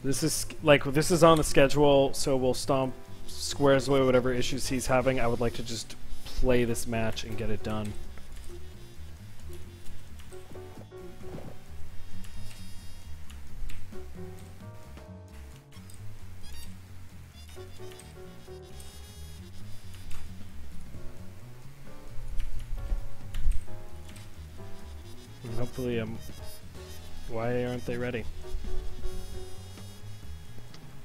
This is on the schedule, so we'll stomp squares away whatever issues he's having. I would like to just play this match and get it done. And hopefully, why aren't they ready?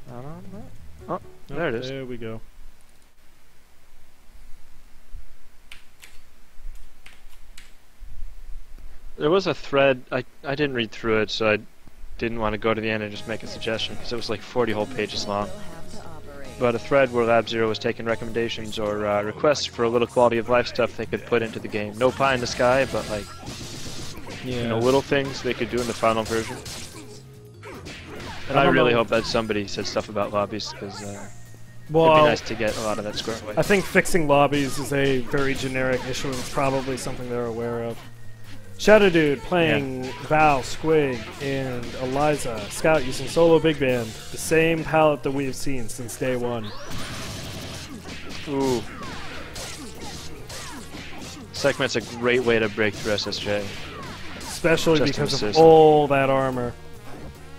I don't know. Oh, there it is. There we go. There was a thread. I didn't read through it, so I didn't want to go to the end and just make a suggestion because it was like 40 whole pages long. But a thread where Lab Zero was taking recommendations or requests for a little quality of life stuff they could put into the game. No pie in the sky, but like little things they could do in the final version. And I really hope that somebody said stuff about lobbies because it'd be nice to get a lot of that squared away. I think fixing lobbies is a very generic issue and it's probably something they're aware of. Shadow Dude playing Val, Squig, and Eliza. Scout using solo big band. The same palette that we have seen since day one. Ooh. Segment's a great way to break through SSJ. Especially Just because of insistent. all that armor.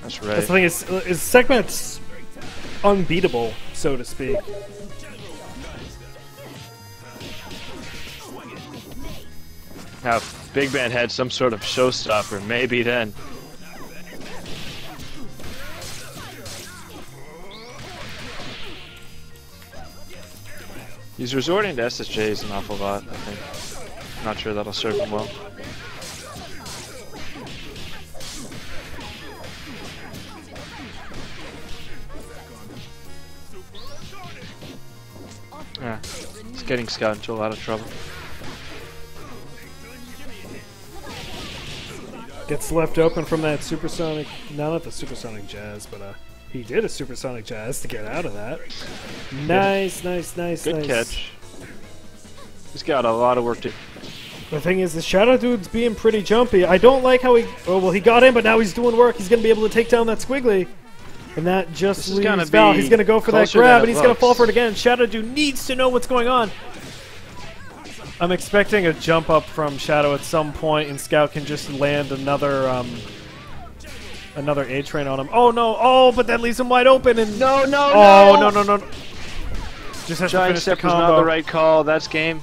That's right. That's the thing is Segment's unbeatable, so to speak. Now, if Big Band had some sort of showstopper, maybe then. He's resorting to SSJs an awful lot, I think. Not sure that'll serve him well. Yeah, it's getting Scout into a lot of trouble. Gets left open from that supersonic, no, not the supersonic jazz, but he did a supersonic jazz to get out of that. Nice, nice, nice, Good nice. catch. He's got a lot of work to. The thing is, the Shadow Dude's being pretty jumpy. I don't like how he, oh well, he got in, but now he's doing work. He's gonna be able to take down that Squiggly. And that just leaves Val. He's going to go for that grab, and he's going to fall for it again. Shadow Dude needs to know what's going on. I'm expecting a jump up from Shadow at some point, and Scout can just land another A-train on him. Oh, no. Oh, but that leaves him wide open. And No! No. Just has to Giant finish the step was combo. not the right call. That's game.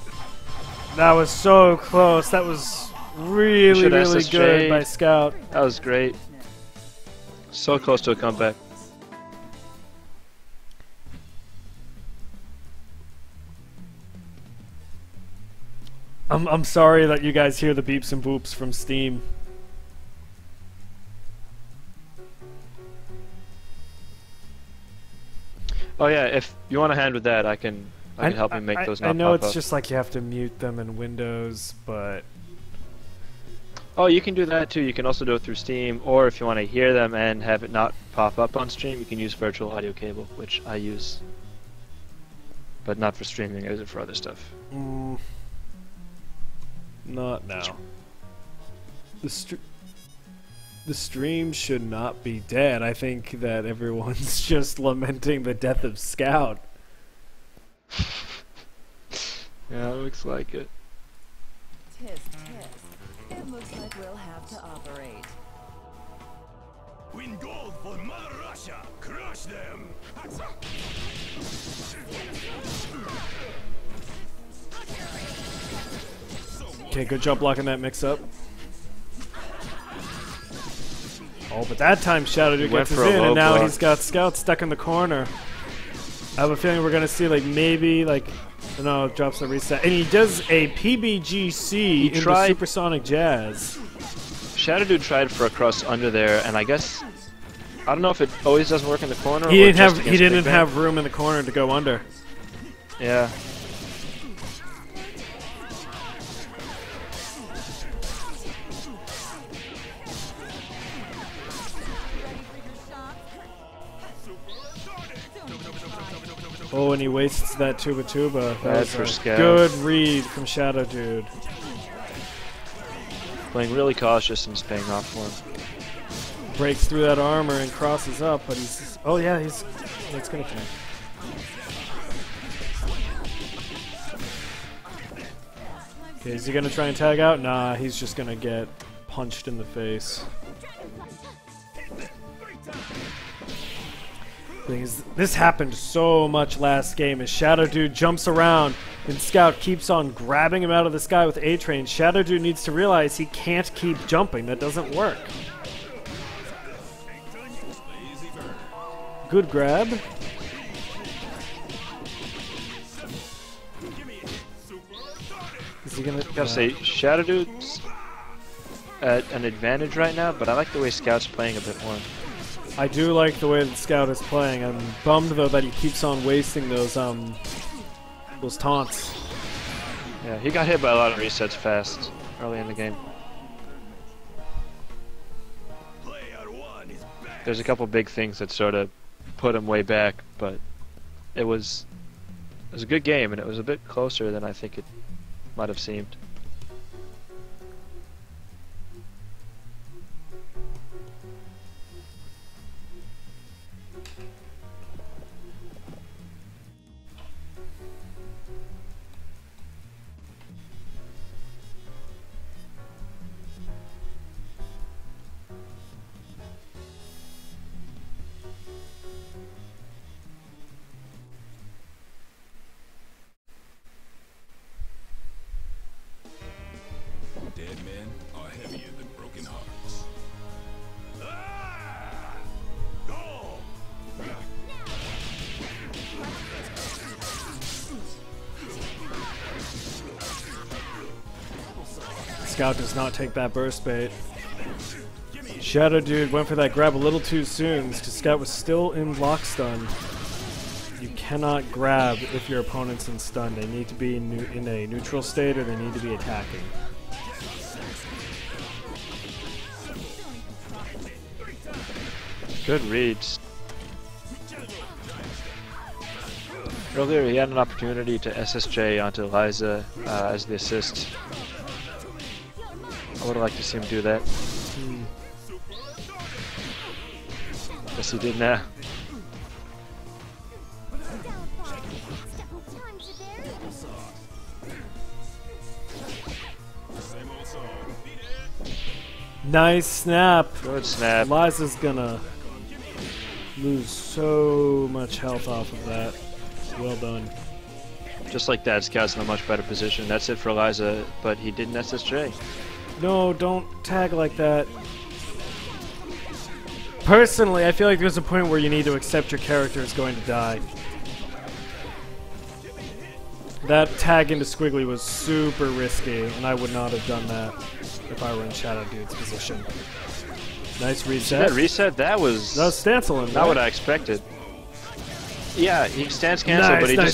That was so close. That was really, really SSJ. good by Scout. That was great. So close to a comeback. I'm sorry that you guys hear the beeps and boops from Steam. Oh yeah, if you want a hand with that, I can help you make those not I know pop it's up. just like you have to mute them in Windows, but Oh, you can do that too. You can also do it through Steam, or if you want to hear them and have it not pop up on stream, you can use virtual audio cable, which I use, but not for streaming. I use it for other stuff. not now. The stream should not be dead. I think that everyone's just lamenting the death of Scout. Yeah, it looks like it. Tisk, tisk. It looks like we'll have to operate. Win gold for Mother Russia. Crush them. Okay, good job blocking that mix-up. Oh, but that time Shadow Dude Went gets his for a in, low and now block. he's got Scout stuck in the corner. I have a feeling we're gonna see like maybe like no, drops the reset, and he does a PBGC into tried- Supersonic Jazz. Shadow Dude tried for a cross under there, and I guess I don't know if it always doesn't work in the corner. He or didn't just have against Big Ben. have room in the corner to go under. Yeah. Oh, and he wastes that Tuba Tuba. That Bad was for a Scout. good read from Shadow Dude. Playing really cautious and it's paying off for him. Breaks through that armor and crosses up, but he's... Oh yeah, it's gonna connect. Okay, is he gonna try and tag out? Nah, he's just gonna get punched in the face. Thing is, this happened so much last game as Shadow Dude jumps around and Scout keeps on grabbing him out of the sky with A-Train. Shadow Dude needs to realize he can't keep jumping. That doesn't work. Good grab. Is he gonna... Gotta say, Shadow Dude's at an advantage right now, but I like the way Scout's playing a bit more. I do like the way that Scout is playing. I'm bummed though that he keeps on wasting those taunts. Yeah, he got hit by a lot of resets fast early in the game. Player one is back. There's a couple big things that sort of put him way back, but it was a good game, and it was a bit closer than I think it might have seemed. Dead men are heavier than broken hearts. Ah! Go! Scout does not take that burst bait. Shadow Dude went for that grab a little too soon because Scout was still in block stun. You cannot grab if your opponent's in stun. They need to be in a neutral state or they need to be attacking. Good reads. Earlier he had an opportunity to SSJ onto Liza as the assist. I would have liked to see him do that. Guess he did now. Nice snap. Good snap. Liza's gonna lose so much health off of that. Well done. Just like that, Scout's in a much better position. That's it for Liza, but he didn't SSJ. No, don't tag like that. Personally, I feel like there's a point where you need to accept your character is going to die. That tag into Squiggly was super risky, and I would not have done that if I were in Shadow Dude's position. Nice reset. That reset, that was That was Stancil in not there. what I expected. Yeah, he stance cancel, but he Nice, just sort